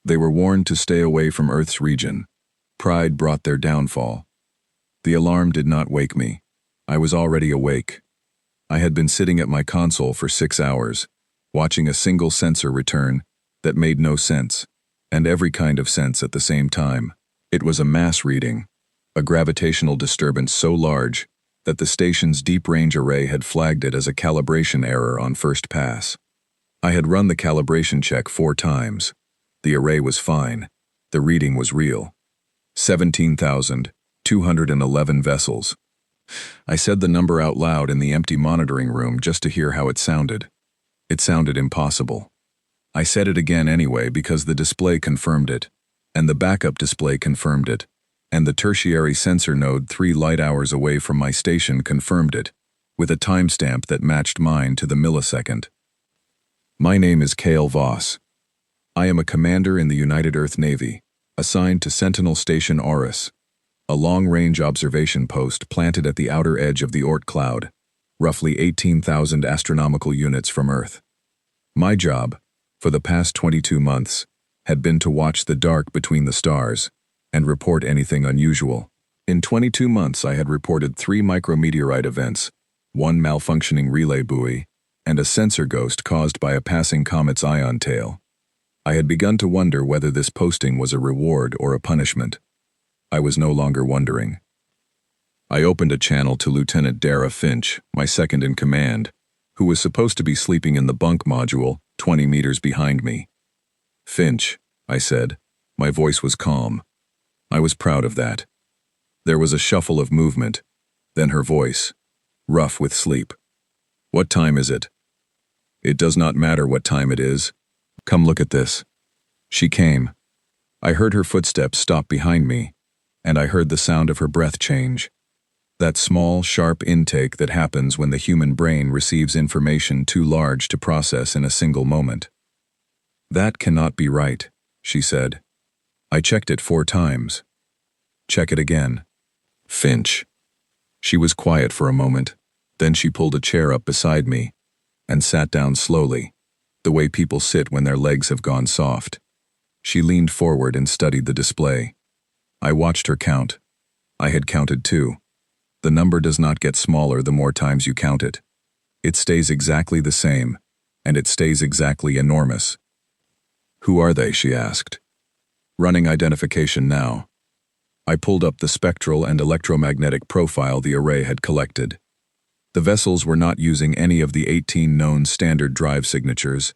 They were warned to stay away from Earth's region. Pride brought their downfall. The alarm did not wake me. I was already awake. I had been sitting at my console for 6 hours, watching a single sensor return that made no sense, and every kind of sense at the same time. It was a mass reading, a gravitational disturbance so large that the station's deep-range array had flagged it as a calibration error on first pass. I had run the calibration check 4 times. The array was fine. The reading was real. 17,211 vessels. I said the number out loud in the empty monitoring room just to hear how it sounded. It sounded impossible. I said it again anyway because the display confirmed it, and the backup display confirmed it, and the tertiary sensor node 3 light hours away from my station confirmed it, with a timestamp that matched mine to the millisecond. My name is Cale Voss. I am a commander in the United Earth Navy, assigned to Sentinel Station Auris, a long-range observation post planted at the outer edge of the Oort cloud, roughly 18,000 astronomical units from Earth. My job, for the past 22 months, had been to watch the dark between the stars and report anything unusual. In 22 months I had reported 3 micrometeorite events, 1 malfunctioning relay buoy, and a sensor ghost caused by a passing comet's ion tail. I had begun to wonder whether this posting was a reward or a punishment. I was no longer wondering. I opened a channel to Lieutenant Dara Finch, my second in command, who was supposed to be sleeping in the bunk module 20 meters behind me. "Finch," I said. My voice was calm. I was proud of that. There was a shuffle of movement, then her voice, rough with sleep. "What time is it?" "It does not matter what time it is. Come look at this." She came. I heard her footsteps stop behind me, and I heard the sound of her breath change. That small, sharp intake that happens when the human brain receives information too large to process in a single moment. "That cannot be right," she said. "I checked it 4 times. Check it again." "Finch." She was quiet for a moment, then she pulled a chair up beside me and sat down slowly, the way people sit when their legs have gone soft. She leaned forward and studied the display. I watched her count. I had counted too. The number does not get smaller the more times you count it. It stays exactly the same, and it stays exactly enormous. "Who are they?" she asked. "Running identification now." I pulled up the spectral and electromagnetic profile the array had collected. The vessels were not using any of the 18 known standard drive signatures.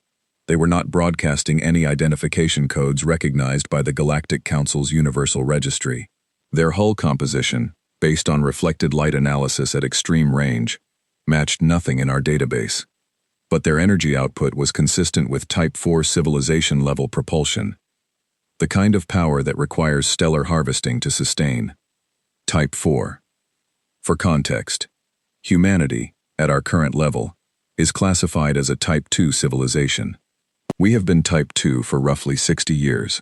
They were not broadcasting any identification codes recognized by the Galactic Council's Universal Registry. Their hull composition, based on reflected light analysis at extreme range, matched nothing in our database. But their energy output was consistent with Type 4 civilization-level propulsion, the kind of power that requires stellar harvesting to sustain. Type 4. For context, humanity, at our current level, is classified as a Type 2 civilization. We have been Type 2 for roughly 60 years.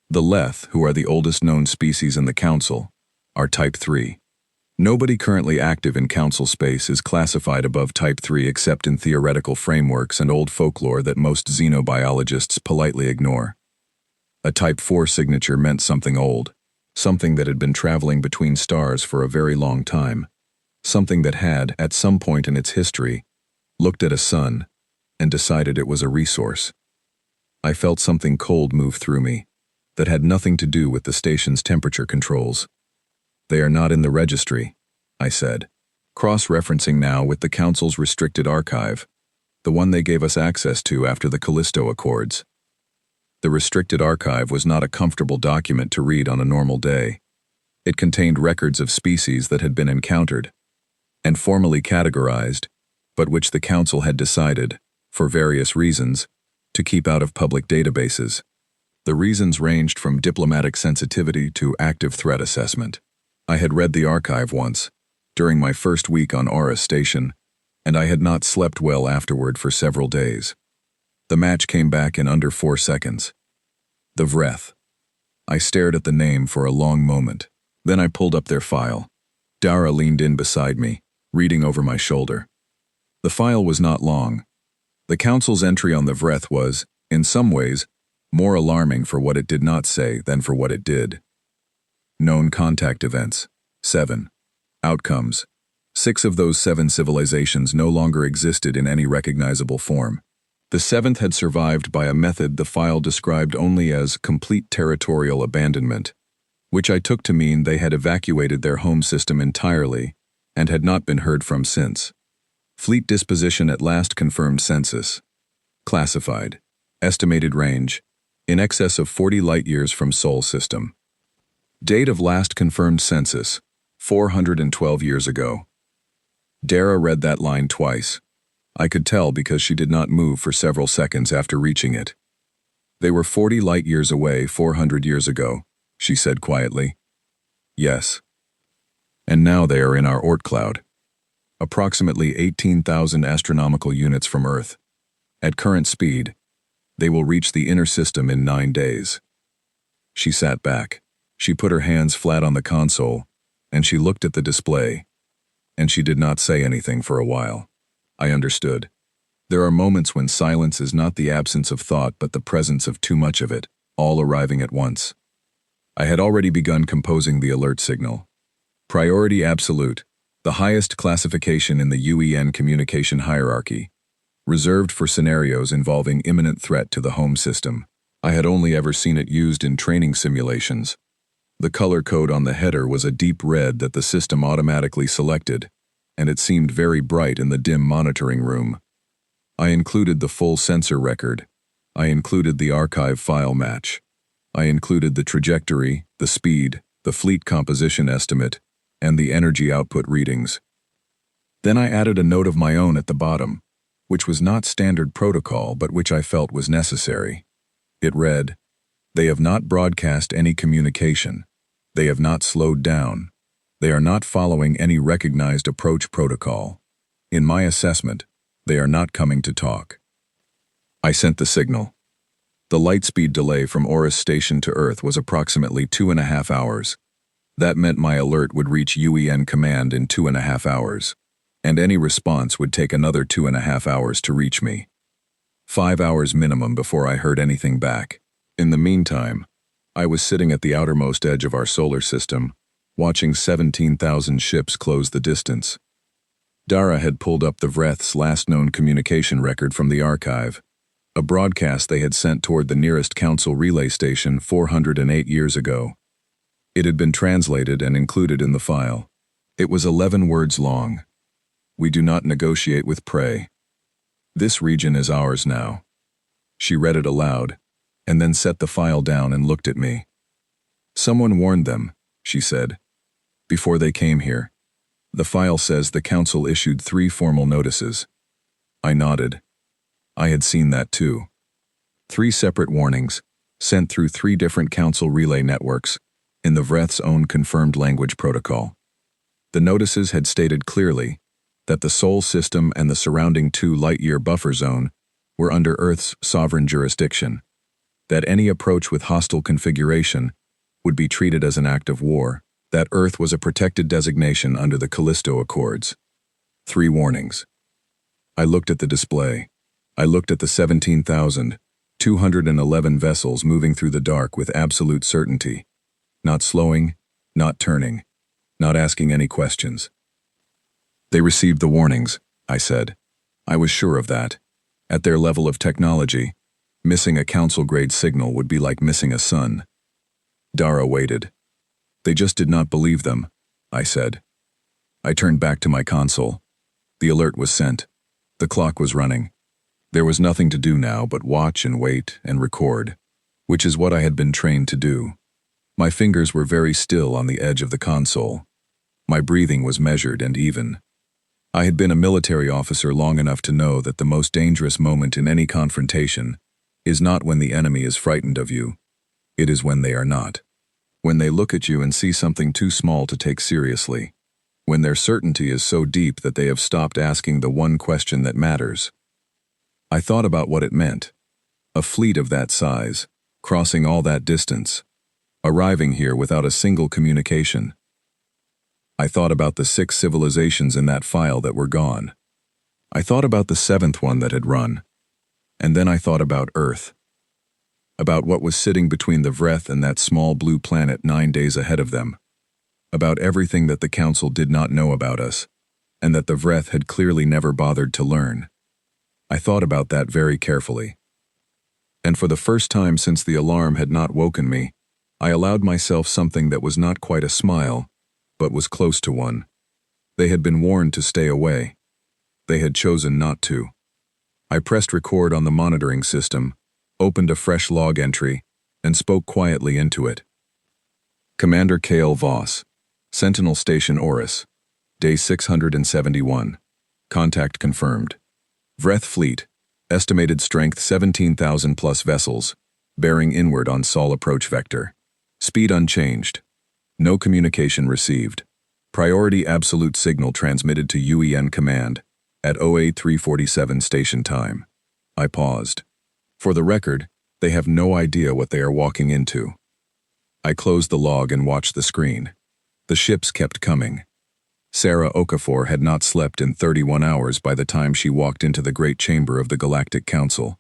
The Leth, who are the oldest known species in the Council, are Type 3. Nobody currently active in Council space is classified above Type 3 except in theoretical frameworks and old folklore that most xenobiologists politely ignore. A Type 4 signature meant something old, something that had been traveling between stars for a very long time, something that had, at some point in its history, looked at a sun and decided it was a resource. I felt something cold move through me that had nothing to do with the station's temperature controls. "They are not in the registry," I said, cross-referencing now with the Council's restricted archive, the one they gave us access to after the Callisto Accords. The restricted archive was not a comfortable document to read on a normal day. It contained records of species that had been encountered and formally categorized, but which the Council had decided, for various reasons, to keep out of public databases. The reasons ranged from diplomatic sensitivity to active threat assessment. I had read the archive once, during my first week on Aura Station, and I had not slept well afterward for several days. The match came back in under 4 seconds. The Vreth. I stared at the name for a long moment. Then I pulled up their file. Dara leaned in beside me, reading over my shoulder. The file was not long. The Council's entry on the Vreth was, in some ways, More alarming for what it did not say than for what it did. Known contact events, 7. Outcomes. 6 of those 7 civilizations no longer existed in any recognizable form. The 7th had survived by a method the file described only as complete territorial abandonment, which I took to mean they had evacuated their home system entirely and had not been heard from since. Fleet disposition at last confirmed census. Classified. Estimated range. In excess of 40 light-years from Sol system. Date of last confirmed census. 412 years ago. Dara read that line twice. I could tell because she did not move for several seconds after reaching it. They were 40 light-years away 400 years ago, she said quietly. Yes. And now they are in our Oort cloud. Approximately 18,000 astronomical units from Earth. At current speed, they will reach the inner system in 9 days. She sat back. She put her hands flat on the console, and she looked at the display. And she did not say anything for a while. I understood. There are moments when silence is not the absence of thought but the presence of too much of it, all arriving at once. I had already begun composing the alert signal. Priority absolute, the highest classification in the UEN communication hierarchy, reserved for scenarios involving imminent threat to the home system. I had only ever seen it used in training simulations. The color code on the header was a deep red that the system automatically selected, and it seemed very bright in the dim monitoring room. I included the full sensor record. I included the archive file match. I included the trajectory, the speed, the fleet composition estimate, and the energy output readings. Then I added a note of my own at the bottom, which was not standard protocol but which I felt was necessary. It read, "They have not broadcast any communication. They have not slowed down. They are not following any recognized approach protocol. In my assessment, they are not coming to talk." I sent the signal. The lightspeed delay from Oris Station to Earth was approximately 2.5 hours. That meant my alert would reach UEN command in 2.5 hours, and any response would take another 2.5 hours to reach me. 5 hours minimum before I heard anything back. In the meantime, I was sitting at the outermost edge of our solar system, watching 17,000 ships close the distance. Dara had pulled up the Vreth's last known communication record from the archive, a broadcast they had sent toward the nearest council relay station 408 years ago. It had been translated and included in the file. It was 11 words long. "We do not negotiate with prey. This region is ours now." She read it aloud, and then set the file down and looked at me. "Someone warned them," she said, "before they came here. The file says the council issued 3 formal notices." I nodded. I had seen that too. 3 separate warnings, sent through 3 different council relay networks, in the Vreth's own confirmed language protocol. The notices had stated clearly that the Sol system and the surrounding 2 light-year buffer zone were under Earth's sovereign jurisdiction, that any approach with hostile configuration would be treated as an act of war, that Earth was a protected designation under the Callisto Accords. 3 warnings. I looked at the display. I looked at the 17,211 vessels moving through the dark with absolute certainty, not slowing, not turning, not asking any questions. "They received the warnings," I said. I was sure of that. At their level of technology, missing a council-grade signal would be like missing a sun. Dara waited. "They just did not believe them," I said. I turned back to my console. The alert was sent. The clock was running. There was nothing to do now but watch and wait and record, which is what I had been trained to do. My fingers were very still on the edge of the console. My breathing was measured and even. I had been a military officer long enough to know that the most dangerous moment in any confrontation is not when the enemy is frightened of you. It is when they are not. When they look at you and see something too small to take seriously. When their certainty is so deep that they have stopped asking the one question that matters. I thought about what it meant. A fleet of that size, crossing all that distance, arriving here without a single communication. I thought about the 6 civilizations in that file that were gone. I thought about the 7th one that had run. And then I thought about Earth. about what was sitting between the Vreth and that small blue planet 9 days ahead of them, about everything that the Council did not know about us, and that the Vreth had clearly never bothered to learn. I thought about that very carefully. And for the first time since the alarm had not woken me, I allowed myself something that was not quite a smile, but was close to one. They had been warned to stay away. They had chosen not to. I pressed record on the monitoring system, opened a fresh log entry, and spoke quietly into it. Commander Kale Voss, Sentinel Station Oris, Day 671. Contact confirmed. Vreth Fleet, estimated strength 17,000 plus vessels, bearing inward on Sol approach vector. Speed unchanged. No communication received. Priority absolute signal transmitted to UEN command at 08:347 station time. I paused. For the record, they have no idea what they are walking into. I closed the log and watched the screen. The ships kept coming. Sarah Okafor had not slept in 31 hours by the time she walked into the great chamber of the Galactic Council,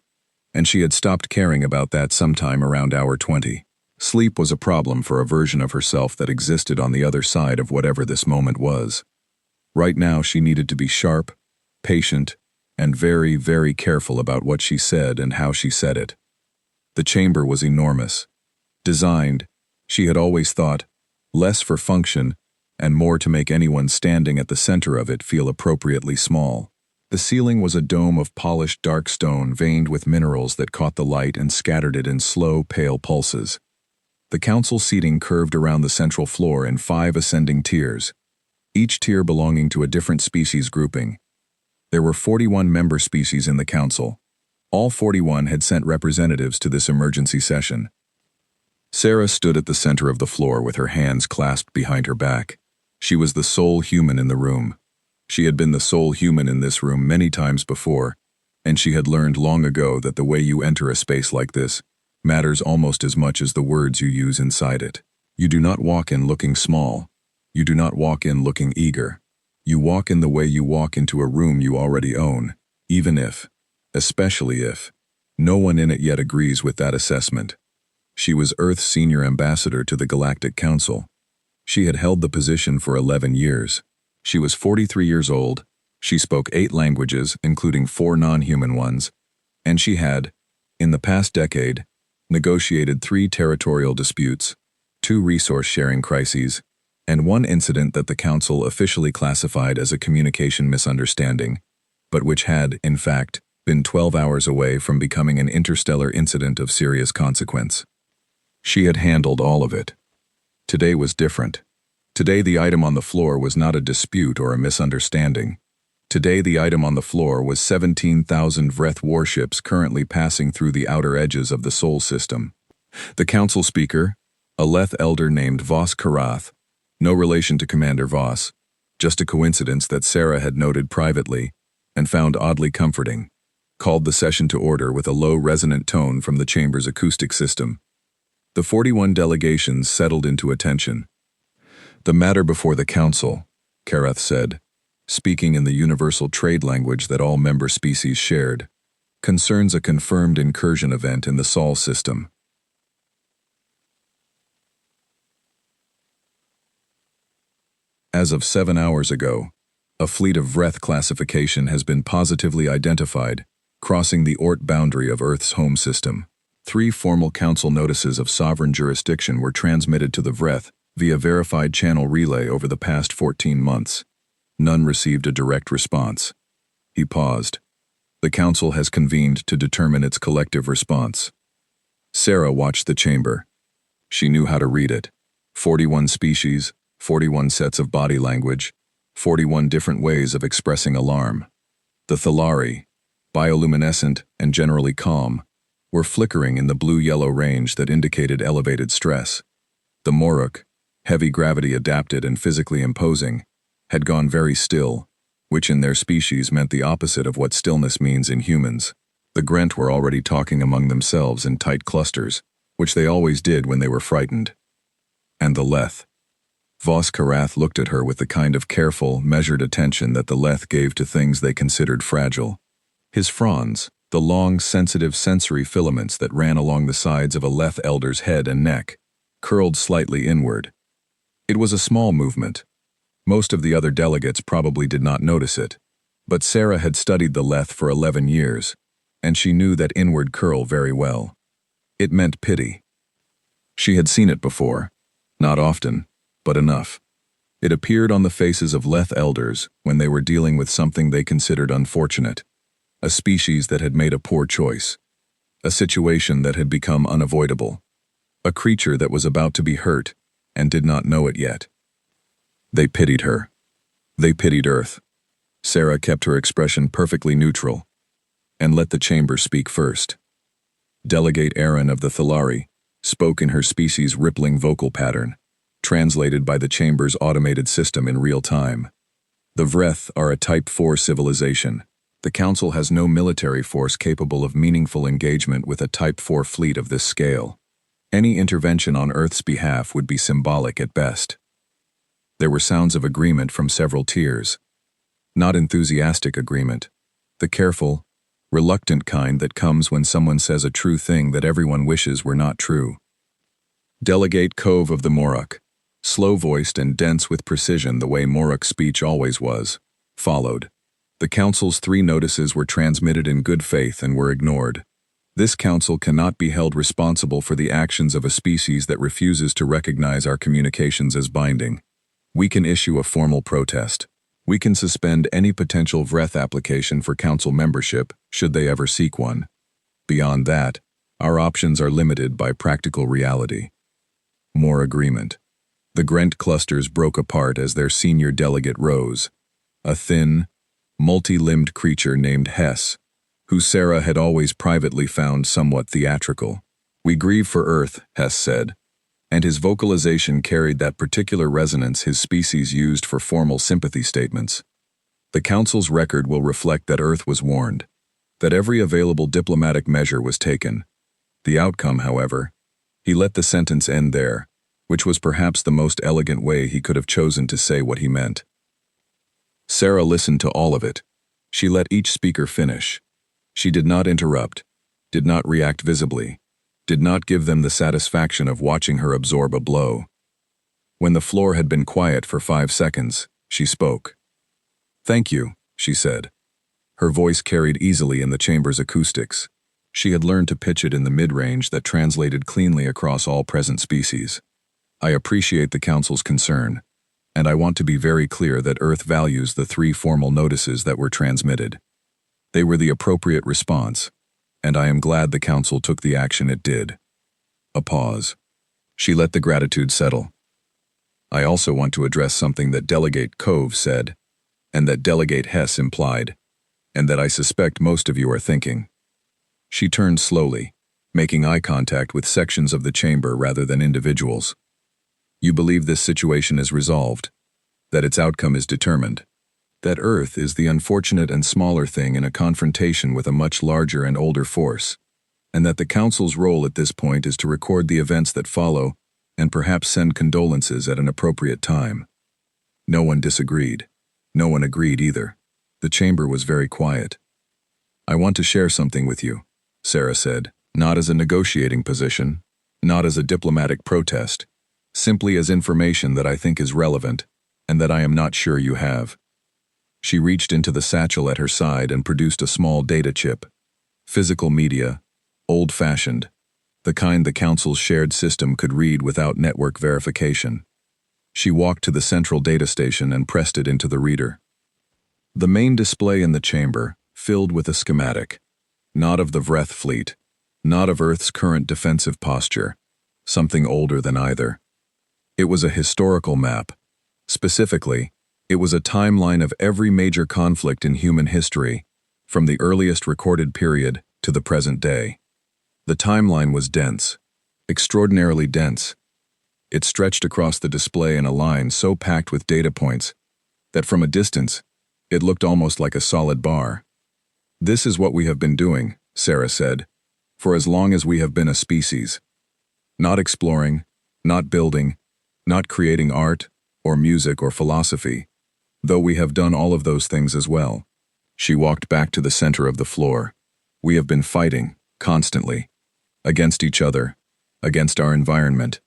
and she had stopped caring about that sometime around hour 20. Sleep was a problem for a version of herself that existed on the other side of whatever this moment was. Right now she needed to be sharp, patient, and very, very careful about what she said and how she said it. The chamber was enormous. Designed, she had always thought, less for function and more to make anyone standing at the center of it feel appropriately small. The ceiling was a dome of polished dark stone veined with minerals that caught the light and scattered it in slow, pale pulses. The council seating curved around the central floor in 5 ascending tiers, each tier belonging to a different species grouping. There were 41 member species in the council. All 41 had sent representatives to this emergency session. Sarah stood at the center of the floor with her hands clasped behind her back. She was the sole human in the room. She had been the sole human in this room many times before, and she had learned long ago that the way you enter a space like this matters almost as much as the words you use inside it. You do not walk in looking small. You do not walk in looking eager. You walk in the way you walk into a room you already own, even if, especially if, no one in it yet agrees with that assessment. She was Earth's senior ambassador to the Galactic Council. She had held the position for 11 years. She was 43 years old, she spoke 8 languages, including 4 non-human ones, and she had, in the past decade, negotiated 3 territorial disputes, 2 resource-sharing crises, and 1 incident that the Council officially classified as a communication misunderstanding, but which had, in fact, been 12 hours away from becoming an interstellar incident of serious consequence. She had handled all of it. Today was different. Today the item on the floor was not a dispute or a misunderstanding. Today the item on the floor was 17,000 Vreth warships currently passing through the outer edges of the Sol system. The council speaker, a Leth elder named Voss Karath, no relation to Commander Voss, just a coincidence that Sarah had noted privately and found oddly comforting, called the session to order with a low resonant tone from the chamber's acoustic system. The 41 delegations settled into attention. The matter before the council, Karath said, speaking in the universal trade language that all member species shared, concerns a confirmed incursion event in the Sol system. As of 7 hours ago, a fleet of Vreth classification has been positively identified, crossing the Oort boundary of Earth's home system. 3 formal council notices of sovereign jurisdiction were transmitted to the Vreth via verified channel relay over the past 14 months. None received a direct response. He paused. The council has convened to determine its collective response. Sarah watched the chamber. She knew how to read it. 41 species, 41 sets of body language, 41 different ways of expressing alarm. The Thalari, bioluminescent and generally calm, were flickering in the blue-yellow range that indicated elevated stress. The Moruk, heavy gravity adapted and physically imposing, had gone very still, which in their species meant the opposite of what stillness means in humans. The Grent were already talking among themselves in tight clusters, which they always did when they were frightened. And the Leth. Voss Karath looked at her with the kind of careful, measured attention that the Leth gave to things they considered fragile. His fronds, The long, sensitive sensory filaments that ran along the sides of a Leth elder's head and neck curled slightly inward. It was a small movement. Most of the other delegates probably did not notice it, but Sarah had studied the Leth for 11 years, and she knew that inward curl very well. It meant pity. She had seen it before, not often, but enough. It appeared on the faces of Leth elders when they were dealing with something they considered unfortunate, a species that had made a poor choice, a situation that had become unavoidable, a creature that was about to be hurt and did not know it yet. They pitied her. They pitied Earth. Sarah kept her expression perfectly neutral and let the chamber speak first. Delegate Aaron of the Thalari spoke in her species' rippling vocal pattern, translated by the chamber's automated system in real time. The Vreth are a Type 4 civilization. The Council has no military force capable of meaningful engagement with a Type 4 fleet of this scale. Any intervention on Earth's behalf would be symbolic at best. There were sounds of agreement from several tiers. Not enthusiastic agreement, the careful, reluctant kind that comes when someone says a true thing that everyone wishes were not true. Delegate Cove of the Morok, slow-voiced and dense with precision the way Morok's speech always was, followed. The Council's 3 notices were transmitted in good faith and were ignored. This Council cannot be held responsible for the actions of a species that refuses to recognize our communications as binding. We can issue a formal protest. We can suspend any potential Vreth application for Council membership, should they ever seek one. Beyond that, our options are limited by practical reality. More agreement. The Grent clusters broke apart as their senior delegate rose, a thin, multi-limbed creature named Hess, who Sarah had always privately found somewhat theatrical. "We grieve for Earth," Hess said, and his vocalization carried that particular resonance his species used for formal sympathy statements. The Council's record will reflect that Earth was warned, that every available diplomatic measure was taken. The outcome, however, he let the sentence end there, which was perhaps the most elegant way he could have chosen to say what he meant. Sarah listened to all of it. She let each speaker finish. She did not interrupt, did not react visibly, did not give them the satisfaction of watching her absorb a blow. When the floor had been quiet for 5 seconds, she spoke. "Thank you," she said. Her voice carried easily in the chamber's acoustics. She had learned to pitch it in the mid-range that translated cleanly across all present species. "I appreciate the Council's concern, and I want to be very clear that Earth values the 3 formal notices that were transmitted. They were the appropriate response, and I am glad the Council took the action it did." A pause. She let the gratitude settle. "I also want to address something that Delegate Cove said, and that Delegate Hess implied, and that I suspect most of you are thinking." She turned slowly, making eye contact with sections of the chamber rather than individuals. "You believe this situation is resolved, that its outcome is determined, that Earth is the unfortunate and smaller thing in a confrontation with a much larger and older force, and that the Council's role at this point is to record the events that follow and perhaps send condolences at an appropriate time." No one disagreed. No one agreed either. The chamber was very quiet. "I want to share something with you," Sarah said, "not as a negotiating position, not as a diplomatic protest, simply as information that I think is relevant and that I am not sure you have." She reached into the satchel at her side and produced a small data chip. Physical media, old-fashioned, the kind the Council's shared system could read without network verification. She walked to the central data station and pressed it into the reader. The main display in the chamber filled with a schematic, not of the Vreth fleet, not of Earth's current defensive posture, something older than either. It was a historical map. Specifically, it was a timeline of every major conflict in human history, from the earliest recorded period to the present day. The timeline was dense, extraordinarily dense. It stretched across the display in a line so packed with data points that from a distance, it looked almost like a solid bar. "This is what we have been doing," Sarah said, "for as long as we have been a species. Not exploring, not building, not creating art, or music or philosophy, though we have done all of those things as well." She walked back to the center of the floor. We have been fighting, constantly, against each other, against our environment,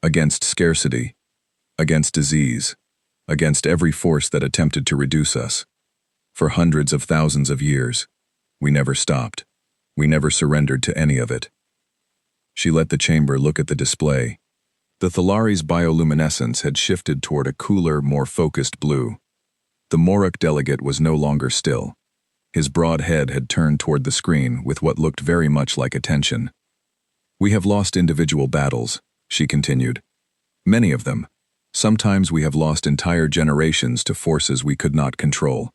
against scarcity, against disease, against every force that attempted to reduce us. For hundreds of thousands of years, we never stopped. We never surrendered to any of it. She let the chamber look at the display. The Thalari's bioluminescence had shifted toward a cooler, more focused blue. The Morok delegate was no longer still. His broad head had turned toward the screen with what looked very much like attention. We have lost individual battles, she continued. Many of them. Sometimes we have lost entire generations to forces we could not control.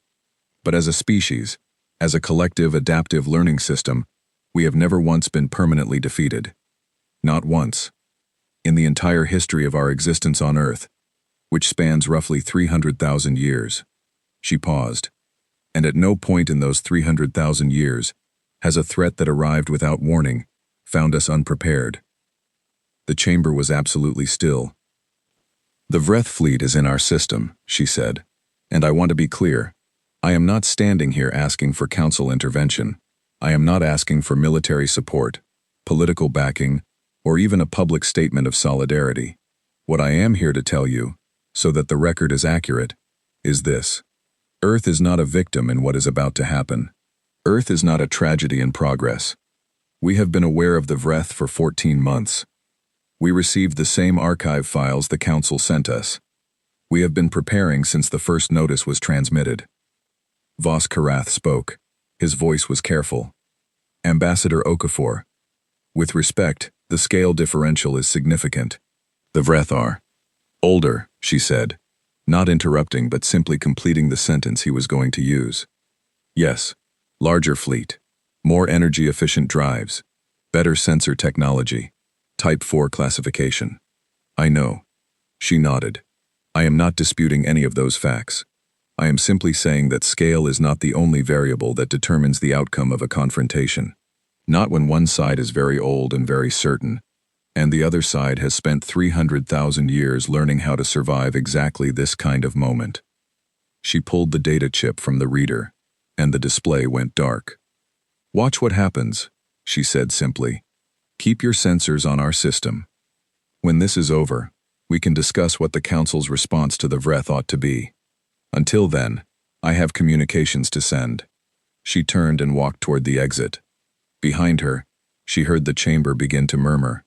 But as a species, as a collective adaptive learning system, we have never once been permanently defeated. Not once. In the entire history of our existence on Earth, which spans roughly 300,000 years. She paused. And at no point in those 300,000 years has a threat that arrived without warning found us unprepared. The chamber was absolutely still. The Vreth fleet is in our system, she said, and I want to be clear. I am not standing here asking for council intervention. I am not asking for military support, political backing, or even a public statement of solidarity. What I am here to tell you, so that the record is accurate, is this. Earth is not a victim in what is about to happen. Earth is not a tragedy in progress. We have been aware of the Vreth for 14 months. We received the same archive files the Council sent us. We have been preparing since the first notice was transmitted. Vos Karath spoke. His voice was careful. Ambassador Okafor. With respect, the scale differential is significant. The Vreth are older, she said, not interrupting but simply completing the sentence he was going to use. Yes, larger fleet, more energy-efficient drives, better sensor technology, Type 4 classification. I know. She nodded. I am not disputing any of those facts. I am simply saying that scale is not the only variable that determines the outcome of a confrontation. Not when one side is very old and very certain, and the other side has spent 300,000 years learning how to survive exactly this kind of moment. She pulled the data chip from the reader, and the display went dark. Watch what happens, she said simply. Keep your sensors on our system. When this is over, we can discuss what the Council's response to the Vreth ought to be. Until then, I have communications to send. She turned and walked toward the exit. Behind her, she heard the chamber begin to murmur.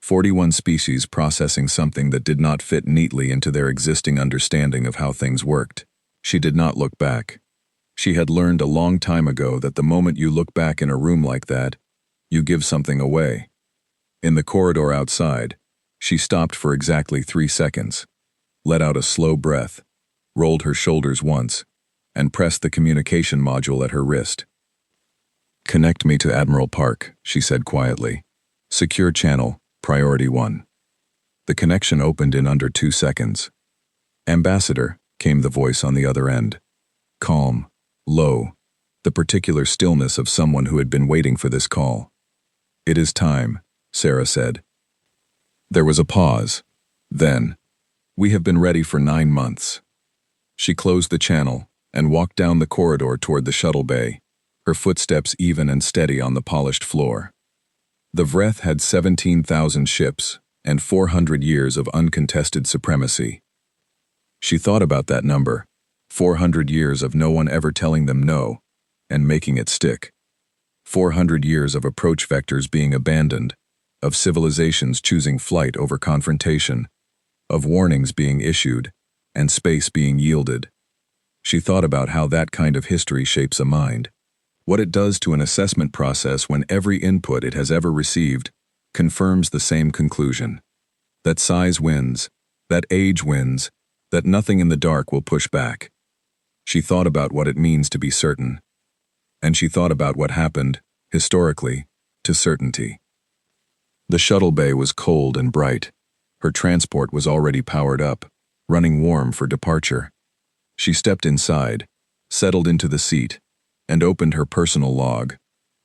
41 species processing something that did not fit neatly into their existing understanding of how things worked. She did not look back. She had learned a long time ago that the moment you look back in a room like that, you give something away. In the corridor outside, she stopped for exactly 3 seconds, let out a slow breath, rolled her shoulders once, and pressed the communication module at her wrist. Connect me to Admiral Park, she said quietly. Secure channel, priority 1. The connection opened in under 2 seconds. Ambassador, came the voice on the other end. Calm, low, the particular stillness of someone who had been waiting for this call. It is time, Sarah said. There was a pause. Then, we have been ready for 9 months. She closed the channel and walked down the corridor toward the shuttle bay, her footsteps even and steady on the polished floor. The Vreth had 17,000 ships and 400 years of uncontested supremacy. She thought about that number, 400 years of no one ever telling them no, and making it stick. 400 years of approach vectors being abandoned, of civilizations choosing flight over confrontation, of warnings being issued, and space being yielded. She thought about how that kind of history shapes a mind. What it does to an assessment process when every input it has ever received confirms the same conclusion. That size wins, that age wins, that nothing in the dark will push back. She thought about what it means to be certain. And she thought about what happened, historically, to certainty. The shuttle bay was cold and bright. Her transport was already powered up, running warm for departure. She stepped inside, settled into the seat, and opened her personal log,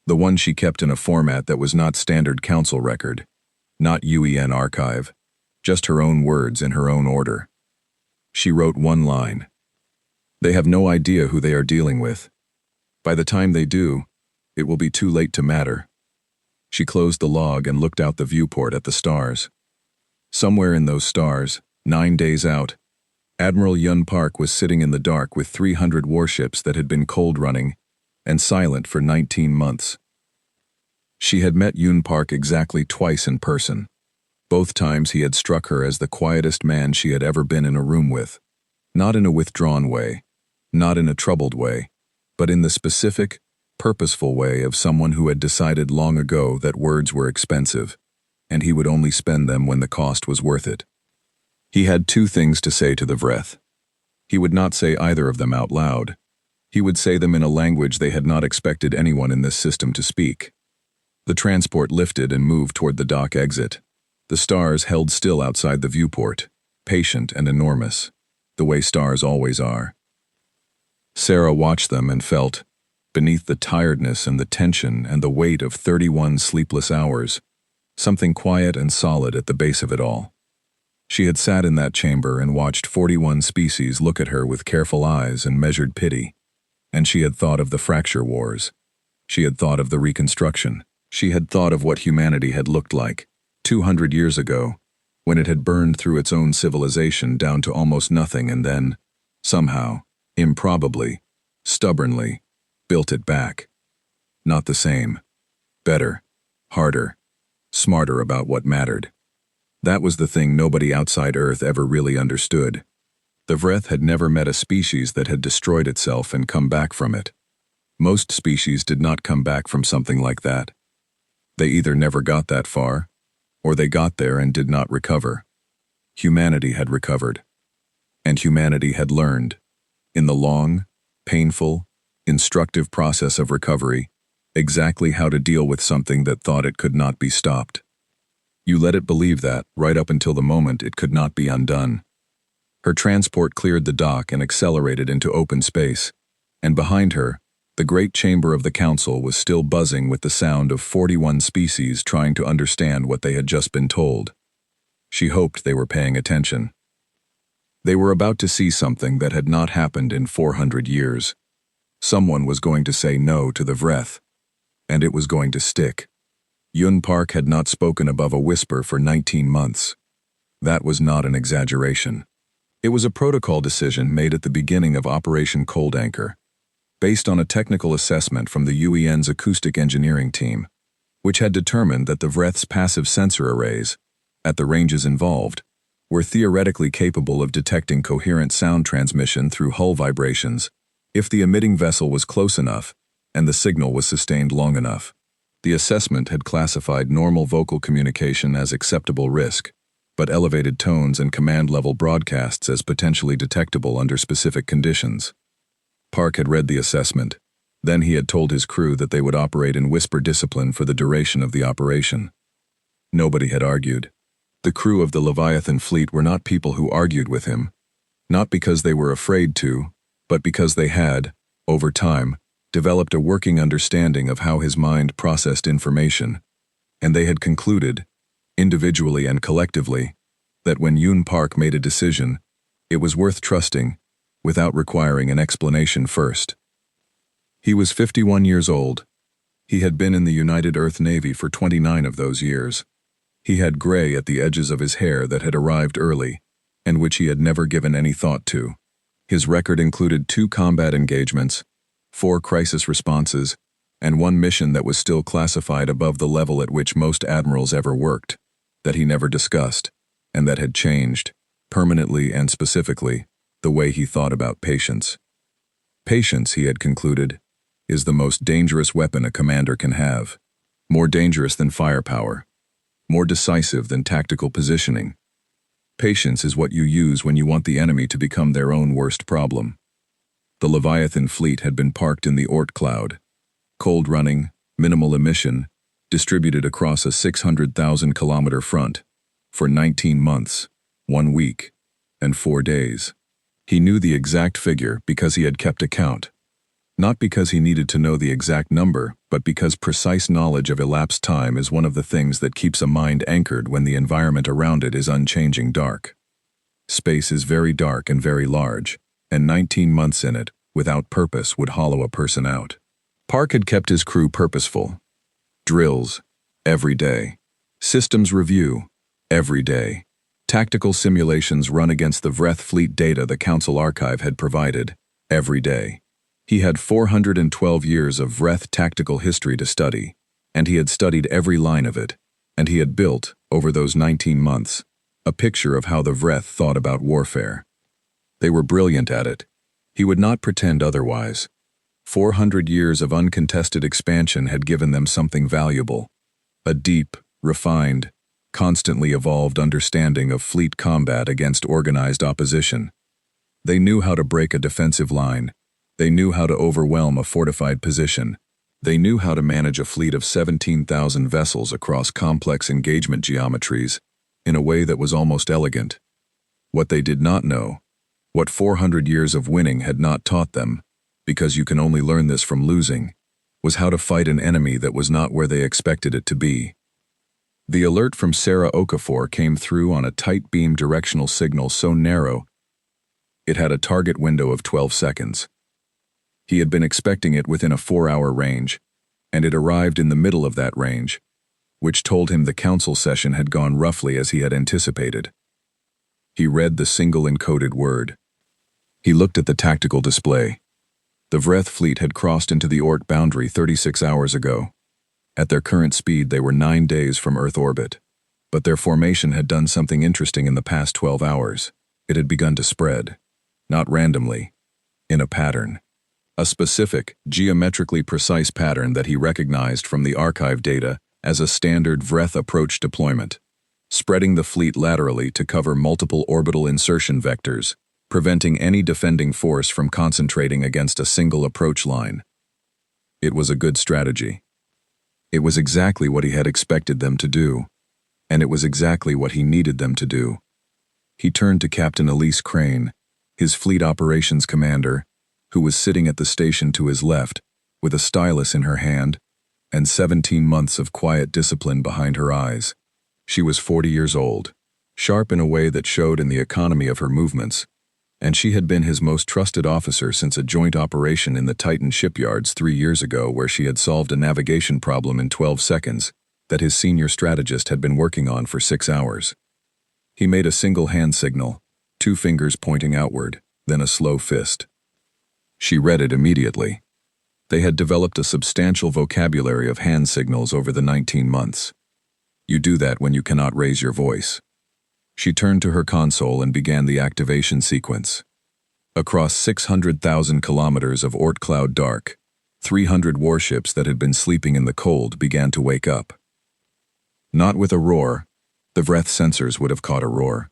the one she kept in a format that was not standard council record, not UEN archive, just her own words in her own order. She wrote one line. They have no idea who they are dealing with. By the time they do, It will be too late to matter. She closed the log and looked out the viewport at the stars. Somewhere in those stars, 9 days out, Admiral Yun Park was sitting in the dark with 300 warships that had been cold running and silent for 19 months. She had met Yun Park exactly twice in person. Both times he had struck her as the quietest man she had ever been in a room with. Not in a withdrawn way, not in a troubled way, but in the specific, purposeful way of someone who had decided long ago that words were expensive, and he would only spend them when the cost was worth it. He had 2 things to say to the Vreth. He would not say either of them out loud. He would say them in a language they had not expected anyone in this system to speak. The transport lifted and moved toward the dock exit. The stars held still outside the viewport, patient and enormous, the way stars always are. Sarah watched them and felt, beneath the tiredness and the tension and the weight of 31 sleepless hours, something quiet and solid at the base of it all. She had sat in that chamber and watched 41 species look at her with careful eyes and measured pity, and she had thought of the fracture wars. She had thought of the reconstruction. She had thought of what humanity had looked like 200 years ago, when it had burned through its own civilization down to almost nothing and then, somehow, improbably, stubbornly, built it back. Not the same. Better, harder, smarter about what mattered. That was the thing nobody outside Earth ever really understood. The Vreth had never met a species that had destroyed itself and come back from it. Most species did not come back from something like that. They either never got that far, or they got there and did not recover. Humanity had recovered. And humanity had learned, in the long, painful, instructive process of recovery, exactly how to deal with something that thought it could not be stopped. You let it believe that, right up until the moment it could not be undone. Her transport cleared the dock and accelerated into open space, and behind her, the great chamber of the council was still buzzing with the sound of 41 species trying to understand what they had just been told. She hoped they were paying attention. They were about to see something that had not happened in 400 years. Someone was going to say no to the Vreth, and it was going to stick. Yun Park had not spoken above a whisper for 19 months. That was not an exaggeration. It was a protocol decision made at the beginning of Operation Cold Anchor, based on a technical assessment from the UEN's acoustic engineering team, which had determined that the Vreth's passive sensor arrays, at the ranges involved, were theoretically capable of detecting coherent sound transmission through hull vibrations if the emitting vessel was close enough and the signal was sustained long enough. The assessment had classified normal vocal communication as acceptable risk, but elevated tones and command-level broadcasts as potentially detectable under specific conditions. Park had read the assessment. Then he had told his crew that they would operate in whisper discipline for the duration of the operation. Nobody had argued. The crew of the Leviathan fleet were not people who argued with him, not because they were afraid to, but because they had, over time, developed a working understanding of how his mind processed information, and they had concluded, individually and collectively, that when Yun Park made a decision, it was worth trusting, without requiring an explanation first. He was 51 years old. He had been in the United Earth Navy for 29 of those years. He had gray at the edges of his hair that had arrived early, and which he had never given any thought to. His record included 2 combat engagements, 4 crisis responses, and 1 mission that was still classified above the level at which most admirals ever worked, that he never discussed, and that had changed, permanently and specifically, the way he thought about patience. Patience, he had concluded, is the most dangerous weapon a commander can have, more dangerous than firepower, more decisive than tactical positioning. Patience is what you use when you want the enemy to become their own worst problem. The Leviathan fleet had been parked in the Oort cloud, cold running, minimal emission, distributed across a 600,000-kilometer front, for 19 months, 1 week, and 4 days. He knew the exact figure because he had kept account. Not because he needed to know the exact number, but because precise knowledge of elapsed time is one of the things that keeps a mind anchored when the environment around it is unchanging dark. Space is very dark and very large, and 19 months in it, without purpose, would hollow a person out. Park had kept his crew purposeful. Drills, every day. Systems review, every day. Tactical simulations run against the Vreth fleet data the Council Archive had provided, every day. He had 412 years of Vreth tactical history to study, and he had studied every line of it, and he had built, over those 19 months, a picture of how the Vreth thought about warfare. They were brilliant at it. He would not pretend otherwise. 400 years of uncontested expansion had given them something valuable, a deep, refined, constantly evolved understanding of fleet combat against organized opposition. They knew how to break a defensive line. They knew how to overwhelm a fortified position. They knew how to manage a fleet of 17,000 vessels across complex engagement geometries in a way that was almost elegant. What they did not know, what 400 years of winning had not taught them, because you can only learn this from losing, was how to fight an enemy that was not where they expected it to be. The alert from Sarah Okafor came through on a tight beam directional signal so narrow it had a target window of 12 seconds. He had been expecting it within a 4-hour range, and it arrived in the middle of that range, which told him the council session had gone roughly as he had anticipated. He read the single encoded word. He looked at the tactical display. The Vreth fleet had crossed into the Oort boundary 36 hours ago. At their current speed, they were 9 days from Earth orbit. But their formation had done something interesting in the past 12 hours. It had begun to spread. Not randomly. In a pattern. A specific, geometrically precise pattern that he recognized from the archive data as a standard Vreth approach deployment. Spreading the fleet laterally to cover multiple orbital insertion vectors, preventing any defending force from concentrating against a single approach line. It was a good strategy. It was exactly what he had expected them to do, and it was exactly what he needed them to do. He turned to Captain Elise Crane, his fleet operations commander, who was sitting at the station to his left, with a stylus in her hand, and 17 months of quiet discipline behind her eyes. She was 40 years old, sharp in a way that showed in the economy of her movements, and she had been his most trusted officer since a joint operation in the Titan shipyards 3 years ago where she had solved a navigation problem in 12 seconds that his senior strategist had been working on for 6 hours. He made a single hand signal, 2 fingers pointing outward, then a slow fist. She read it immediately. They had developed a substantial vocabulary of hand signals over the 19 months. You do that when you cannot raise your voice. She turned to her console and began the activation sequence. Across 600,000 kilometers of Oort cloud dark, 300 warships that had been sleeping in the cold began to wake up. Not with a roar. The Vreth sensors would have caught a roar.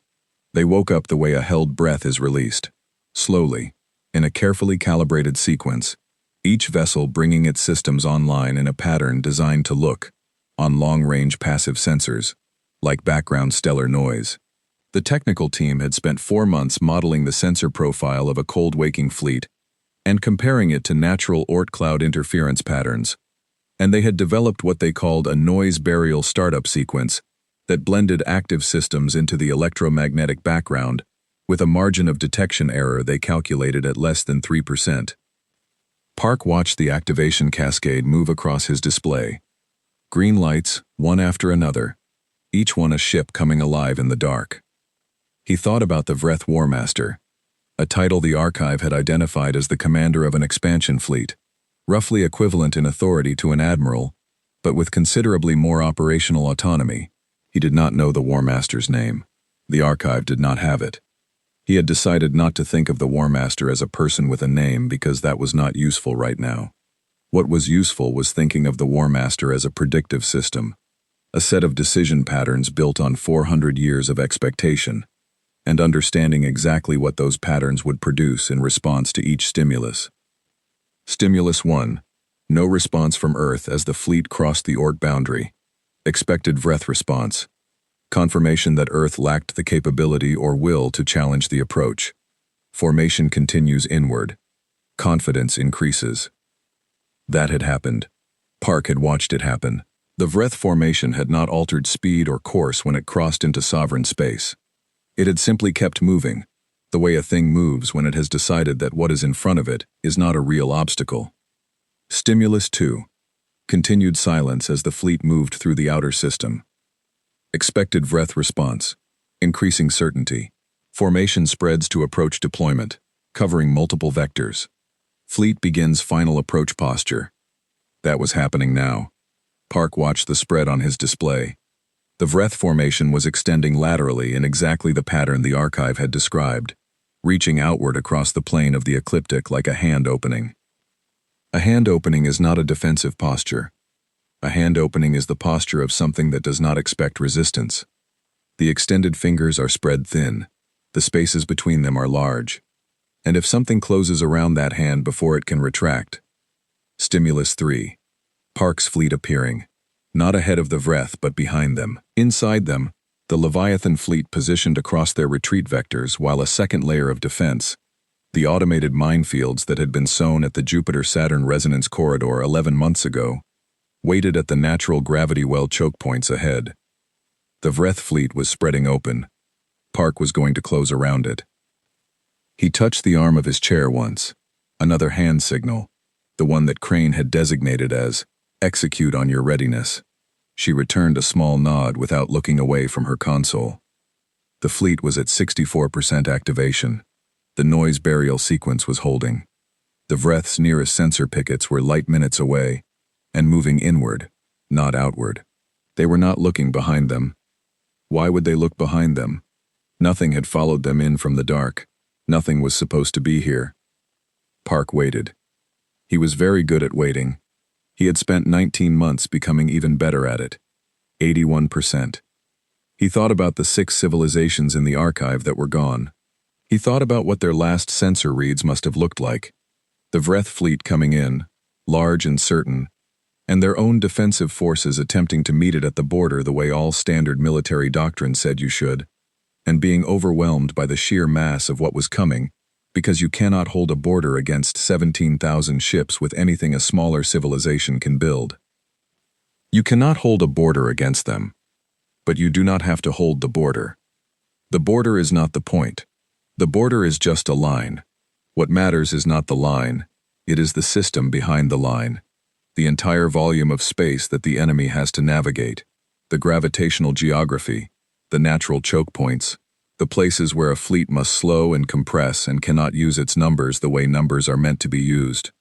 They woke up the way a held breath is released. Slowly, in a carefully calibrated sequence, each vessel bringing its systems online in a pattern designed to look, on long-range passive sensors, like background stellar noise. The technical team had spent 4 months modeling the sensor profile of a cold-waking fleet and comparing it to natural Oort cloud interference patterns, and they had developed what they called a noise burial startup sequence that blended active systems into the electromagnetic background with a margin of detection error they calculated at less than 3%. Park watched the activation cascade move across his display. Green lights, one after another, each one a ship coming alive in the dark. He thought about the Vreth War Master, a title the archive had identified as the commander of an expansion fleet, roughly equivalent in authority to an admiral, but with considerably more operational autonomy. He did not know the War Master's name. The archive did not have it. He had decided not to think of the War Master as a person with a name because that was not useful right now. What was useful was thinking of the War Master as a predictive system, a set of decision patterns built on 400 years of expectation, and understanding exactly what those patterns would produce in response to each stimulus. Stimulus 1. No response from Earth as the fleet crossed the Oort boundary. Expected Vreth response. Confirmation that Earth lacked the capability or will to challenge the approach. Formation continues inward. Confidence increases. That had happened. Park had watched it happen. The Vreth formation had not altered speed or course when it crossed into sovereign space. It had simply kept moving, the way a thing moves when it has decided that what is in front of it is not a real obstacle. Stimulus 2. Continued silence as the fleet moved through the outer system. Expected Vreth response. Increasing certainty. Formation spreads to approach deployment, covering multiple vectors. Fleet begins final approach posture. That was happening now. Park watched the spread on his display. The Vreth formation was extending laterally in exactly the pattern the archive had described, reaching outward across the plane of the ecliptic like a hand opening. A hand opening is not a defensive posture. A hand opening is the posture of something that does not expect resistance. The extended fingers are spread thin. The spaces between them are large. And if something closes around that hand before it can retract. Stimulus 3. Park's fleet appearing. Not ahead of the Vreth, but behind them. Inside them, the Leviathan fleet positioned across their retreat vectors, while a second layer of defense, the automated minefields that had been sown at the Jupiter-Saturn resonance corridor 11 months ago, waited at the natural gravity well choke points ahead. The Vreth fleet was spreading open. Park was going to close around it. He touched the arm of his chair once, another hand signal, the one that Crane had designated as, "Execute on your readiness." She returned a small nod without looking away from her console. The fleet was at 64% activation. The noise burial sequence was holding. The Vreth's nearest sensor pickets were light minutes away, and moving inward, not outward. They were not looking behind them. Why would they look behind them? Nothing had followed them in from the dark. Nothing was supposed to be here. Park waited. He was very good at waiting. He had spent 19 months becoming even better at it. 81%. He thought about the 6 civilizations in the archive that were gone. He thought about what their last sensor reads must have looked like. The Vreth fleet coming in, large and certain, and their own defensive forces attempting to meet it at the border the way all standard military doctrine said you should, and being overwhelmed by the sheer mass of what was coming, because you cannot hold a border against 17,000 ships with anything a smaller civilization can build. You cannot hold a border against them, but you do not have to hold the border. The border is not the point. The border is just a line. What matters is not the line, it is the system behind the line. The entire volume of space that the enemy has to navigate, the gravitational geography, the natural choke points, the places where a fleet must slow and compress and cannot use its numbers the way numbers are meant to be used.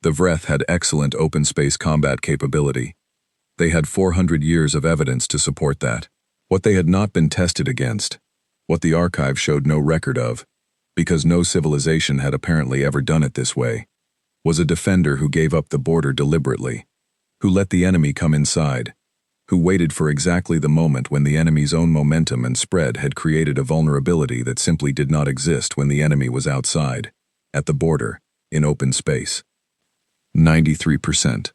The Vreth had excellent open space combat capability. They had 400 years of evidence to support that. What they had not been tested against, what the archive showed no record of, because no civilization had apparently ever done it this way, was a defender who gave up the border deliberately, who let the enemy come inside, who waited for exactly the moment when the enemy's own momentum and spread had created a vulnerability that simply did not exist when the enemy was outside, at the border, in open space. 93%.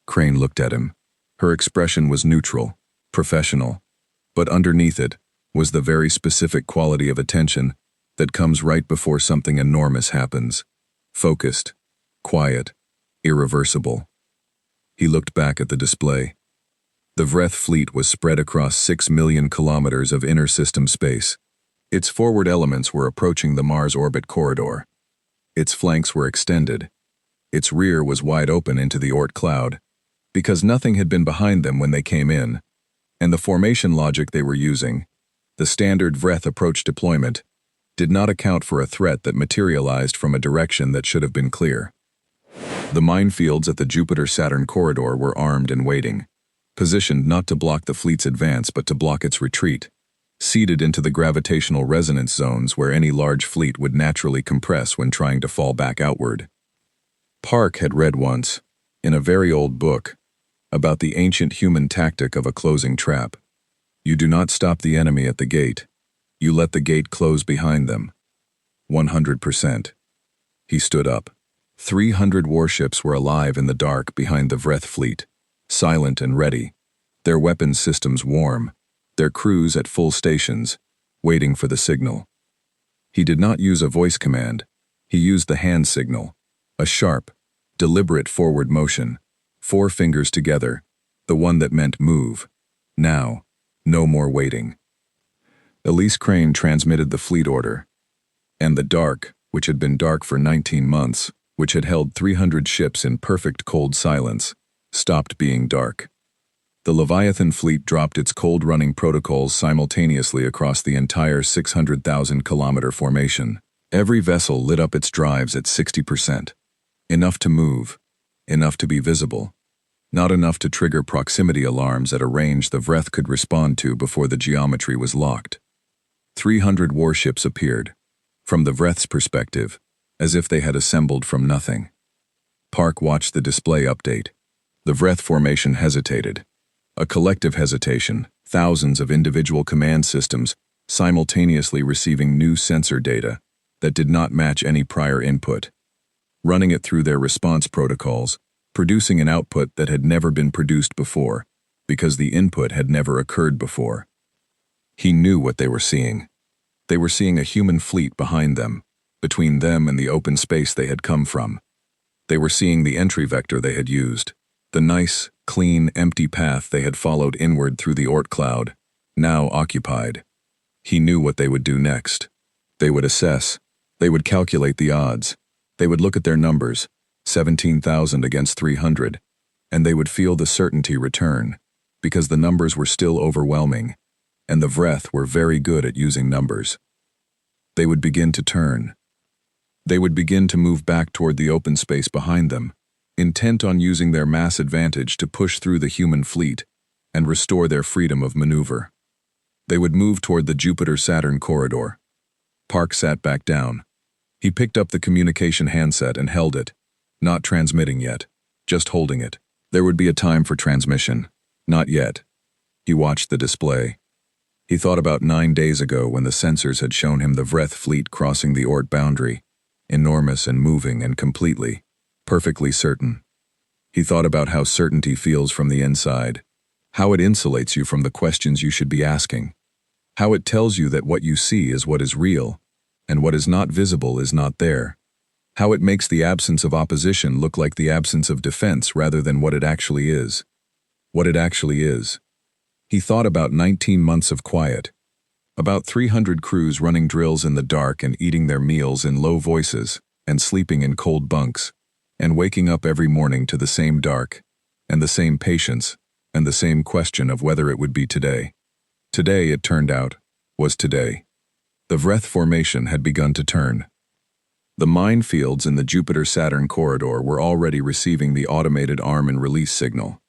Crane looked at him. Her expression was neutral, professional, but underneath it was the very specific quality of attention that comes right before something enormous happens. Focused, quiet, irreversible. He looked back at the display. The Vreth fleet was spread across 6 million kilometers of inner system space. Its forward elements were approaching the Mars orbit corridor. Its flanks were extended. Its rear was wide open into the Oort cloud, because nothing had been behind them when they came in, and the formation logic they were using, the standard Vreth approach deployment, did not account for a threat that materialized from a direction that should have been clear. The minefields at the Jupiter-Saturn corridor were armed and waiting, positioned not to block the fleet's advance but to block its retreat, seeded into the gravitational resonance zones where any large fleet would naturally compress when trying to fall back outward. Park had read once, in a very old book, about the ancient human tactic of a closing trap. You do not stop the enemy at the gate. You let the gate close behind them. 100%. He stood up. 300 warships were alive in the dark behind the Vreth fleet, silent and ready, their weapons systems warm, their crews at full stations, waiting for the signal. He did not use a voice command. He used the hand signal, a sharp, deliberate forward motion, 4 fingers together, the one that meant move. Now, no more waiting. Elise Crane transmitted the fleet order, and the dark, which had been dark for 19 months, which had held 300 ships in perfect cold silence, stopped being dark. The Leviathan fleet dropped its cold-running protocols simultaneously across the entire 600,000-kilometer formation. Every vessel lit up its drives at 60%. Enough to move, enough to be visible, not enough to trigger proximity alarms at a range the Vreth could respond to before the geometry was locked. 300 warships appeared, from the Vreth's perspective, as if they had assembled from nothing. Park watched the display update. The Vreth formation hesitated. A collective hesitation, thousands of individual command systems simultaneously receiving new sensor data that did not match any prior input, running it through their response protocols, producing an output that had never been produced before, because the input had never occurred before. He knew what they were seeing. They were seeing a human fleet behind them, between them and the open space they had come from. They were seeing the entry vector they had used, the nice, clean, empty path they had followed inward through the Oort cloud, now occupied. He knew what they would do next. They would assess. They would calculate the odds. They would look at their numbers, 17,000 against 300, and they would feel the certainty return, because the numbers were still overwhelming, and the Vreth were very good at using numbers. They would begin to turn. They would begin to move back toward the open space behind them, intent on using their mass advantage to push through the human fleet and restore their freedom of maneuver. They would move toward the Jupiter-Saturn corridor. Park sat back down. He picked up the communication handset and held it, not transmitting yet, just holding it. There would be a time for transmission. Not yet. He watched the display. He thought about 9 days ago when the sensors had shown him the Vreth fleet crossing the Oort boundary, enormous and moving and completely, perfectly certain. He thought about how certainty feels from the inside, how it insulates you from the questions you should be asking, how it tells you that what you see is what is real, and what is not visible is not there, how it makes the absence of opposition look like the absence of defense rather than what it actually is. What it actually is. He thought about 19 months of quiet, about 300 crews running drills in the dark and eating their meals in low voices and sleeping in cold bunks, and waking up every morning to the same dark, and the same patience, and the same question of whether it would be today. Today, it turned out, was today. The Vreth formation had begun to turn. The minefields in the Jupiter-Saturn corridor were already receiving the automated arm and release signal.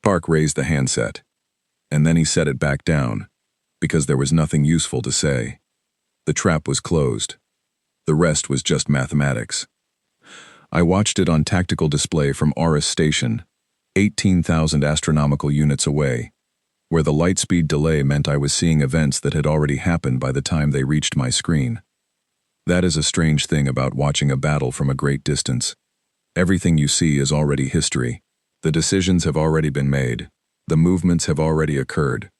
Park raised the handset, and then he set it back down, because there was nothing useful to say. The trap was closed. The rest was just mathematics. I watched it on tactical display from Aurus Station, 18,000 astronomical units away, where the light speed delay meant I was seeing events that had already happened by the time they reached my screen. That is a strange thing about watching a battle from a great distance. Everything you see is already history. The decisions have already been made. The movements have already occurred.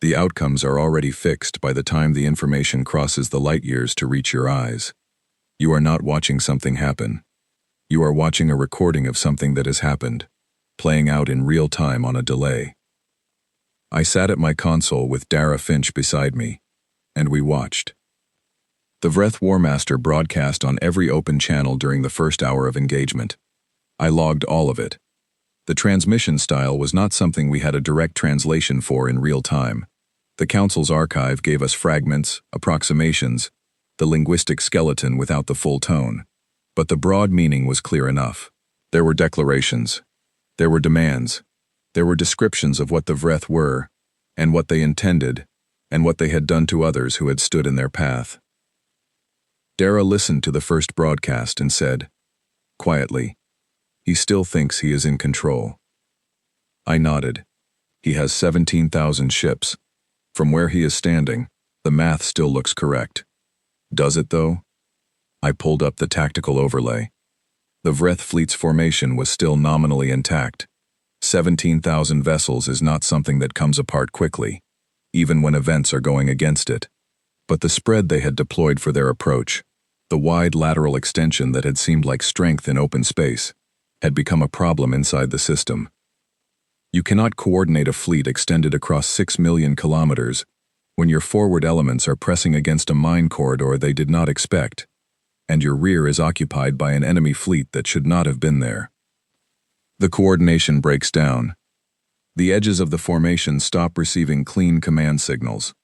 The outcomes are already fixed by the time the information crosses the light years to reach your eyes. You are not watching something happen. You are watching a recording of something that has happened, playing out in real time on a delay. I sat at my console with Dara Finch beside me, and we watched. The Vreth Warmaster broadcast on every open channel during the first hour of engagement. I logged all of it. The transmission style was not something we had a direct translation for in real time. The Council's archive gave us fragments, approximations, the linguistic skeleton without the full tone. But the broad meaning was clear enough. There were declarations. There were demands. There were descriptions of what the Vreth were, and what they intended, and what they had done to others who had stood in their path. Dara listened to the first broadcast and said, quietly, "He still thinks he is in control." I nodded. He has 17,000 ships. From where he is standing, the math still looks correct. Does it, though? I pulled up the tactical overlay. The Vreth fleet's formation was still nominally intact. 17,000 vessels is not something that comes apart quickly, even when events are going against it. But the spread they had deployed for their approach, the wide lateral extension that had seemed like strength in open space, had become a problem inside the system. You cannot coordinate a fleet extended across 6 million kilometers when your forward elements are pressing against a mine corridor they did not expect, and your rear is occupied by an enemy fleet that should not have been there. The coordination breaks down. The edges of the formation stop receiving clean command signals.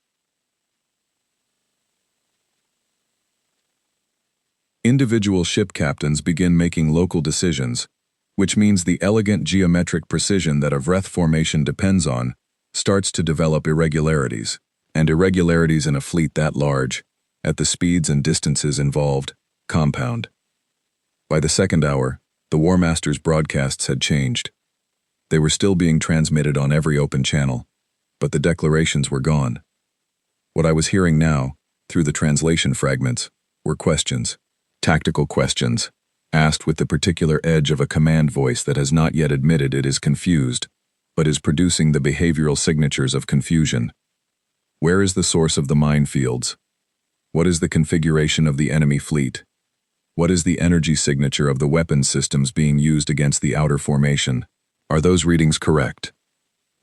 Individual ship captains begin making local decisions, which means the elegant geometric precision that a Vreth formation depends on starts to develop irregularities, and irregularities in a fleet that large, at the speeds and distances involved, compound. By the second hour, the War Master's broadcasts had changed. They were still being transmitted on every open channel, but the declarations were gone. What I was hearing now, through the translation fragments, were questions, tactical questions, asked with the particular edge of a command voice that has not yet admitted it is confused, but is producing the behavioral signatures of confusion. Where is the source of the minefields? What is the configuration of the enemy fleet? What is the energy signature of the weapons systems being used against the outer formation? Are those readings correct?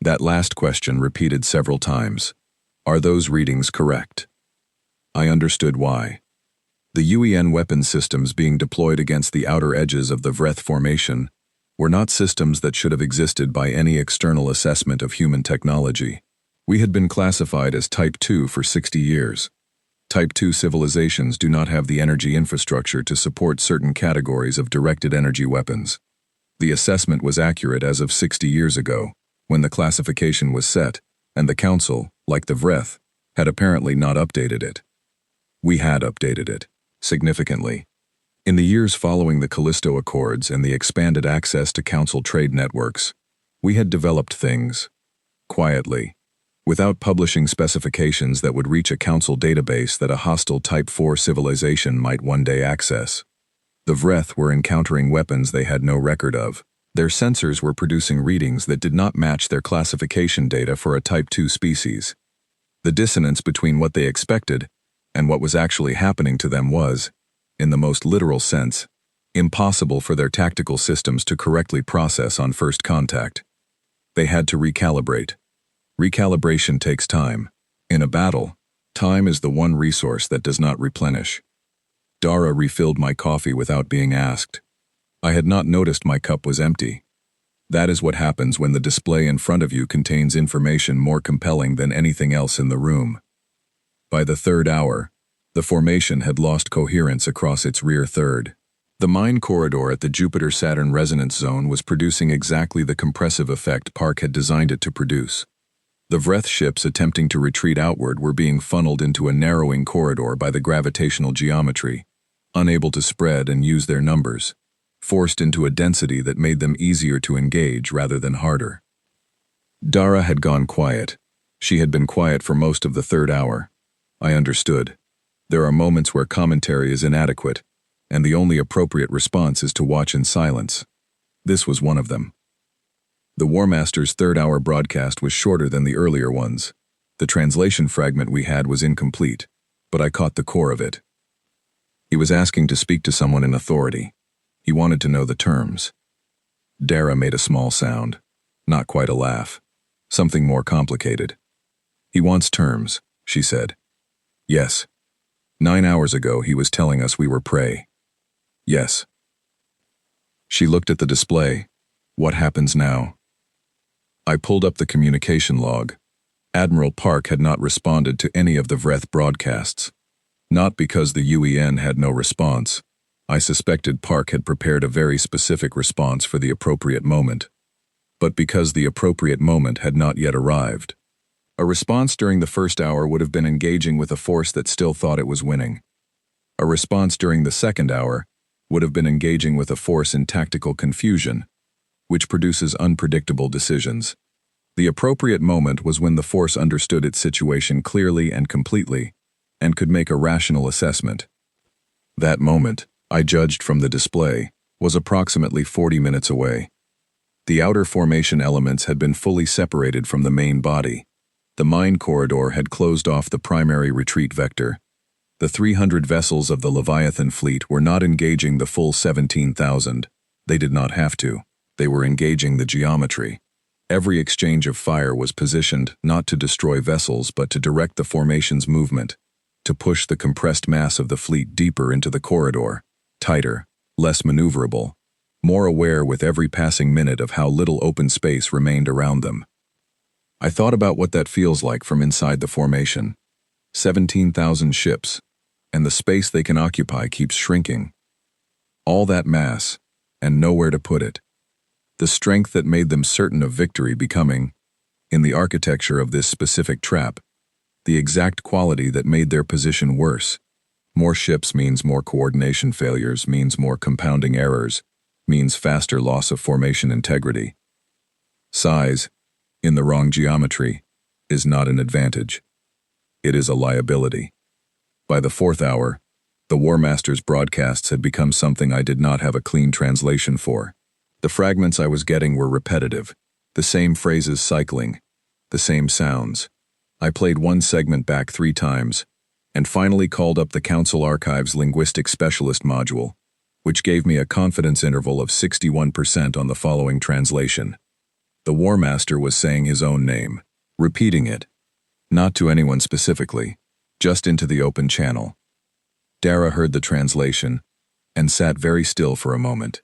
That last question repeated several times. Are those readings correct? I understood why. The UEN weapons systems being deployed against the outer edges of the Vreth formation were not systems that should have existed by any external assessment of human technology. We had been classified as Type 2 for 60 years. Type 2 civilizations do not have the energy infrastructure to support certain categories of directed energy weapons. The assessment was accurate as of 60 years ago, when the classification was set, and the Council, like the Vreth, had apparently not updated it. We had updated it, significantly. In the years following the Callisto Accords and the expanded access to Council trade networks, we had developed things, quietly, without publishing specifications that would reach a Council database that a hostile Type 4 civilization might one day access. The Vreth were encountering weapons they had no record of. Their sensors were producing readings that did not match their classification data for a Type 2 species. The dissonance between what they expected and what was actually happening to them was, in the most literal sense, impossible for their tactical systems to correctly process on first contact. They had to recalibrate. Recalibration takes time. In a battle, time is the one resource that does not replenish. Dara refilled my coffee without being asked. I had not noticed my cup was empty. That is what happens when the display in front of you contains information more compelling than anything else in the room. By the third hour, the formation had lost coherence across its rear third. The mine corridor at the Jupiter-Saturn resonance zone was producing exactly the compressive effect Park had designed it to produce. The Vreth ships attempting to retreat outward were being funneled into a narrowing corridor by the gravitational geometry, unable to spread and use their numbers, forced into a density that made them easier to engage rather than harder. Dara had gone quiet. She had been quiet for most of the third hour. I understood. There are moments where commentary is inadequate, and the only appropriate response is to watch in silence. This was one of them. The War Master's third-hour broadcast was shorter than the earlier ones. The translation fragment we had was incomplete, but I caught the core of it. He was asking to speak to someone in authority. He wanted to know the terms. Dara made a small sound, not quite a laugh, something more complicated. He wants terms, she said. Yes. 9 hours ago he was telling us we were prey. Yes. She looked at the display. What happens now? I pulled up the communication log. Admiral Park had not responded to any of the Vreth broadcasts. Not because the UEN had no response. I suspected Park had prepared a very specific response for the appropriate moment. But because the appropriate moment had not yet arrived. A response during the first hour would have been engaging with a force that still thought it was winning. A response during the second hour would have been engaging with a force in tactical confusion, which produces unpredictable decisions. The appropriate moment was when the force understood its situation clearly and completely, and could make a rational assessment. That moment, I judged from the display, was approximately 40 minutes away. The outer formation elements had been fully separated from the main body. The mine corridor had closed off the primary retreat vector. The 300 vessels of the Leviathan fleet were not engaging the full 17,000. They did not have to. They were engaging the geometry. Every exchange of fire was positioned not to destroy vessels but to direct the formation's movement. to push the compressed mass of the fleet deeper into the corridor, tighter, less maneuverable, more aware with every passing minute of how little open space remained around them. I thought about what that feels like from inside the formation. 17,000 ships, and the space they can occupy keeps shrinking. All that mass, and nowhere to put it. The strength that made them certain of victory becoming, in the architecture of this specific trap, the exact quality that made their position worse. More ships means more coordination failures, means more compounding errors, means faster loss of formation integrity. Size, in the wrong geometry, is not an advantage. It is a liability. By the 4th hour, the War Master's broadcasts had become something I did not have a clean translation for. The fragments I was getting were repetitive, the same phrases cycling, the same sounds. I played one segment back 3 times, and finally called up the Council Archives Linguistic Specialist module, which gave me a confidence interval of 61% on the following translation. The War Master was saying his own name, repeating it, not to anyone specifically, just into the open channel. Dara heard the translation and sat very still for a moment.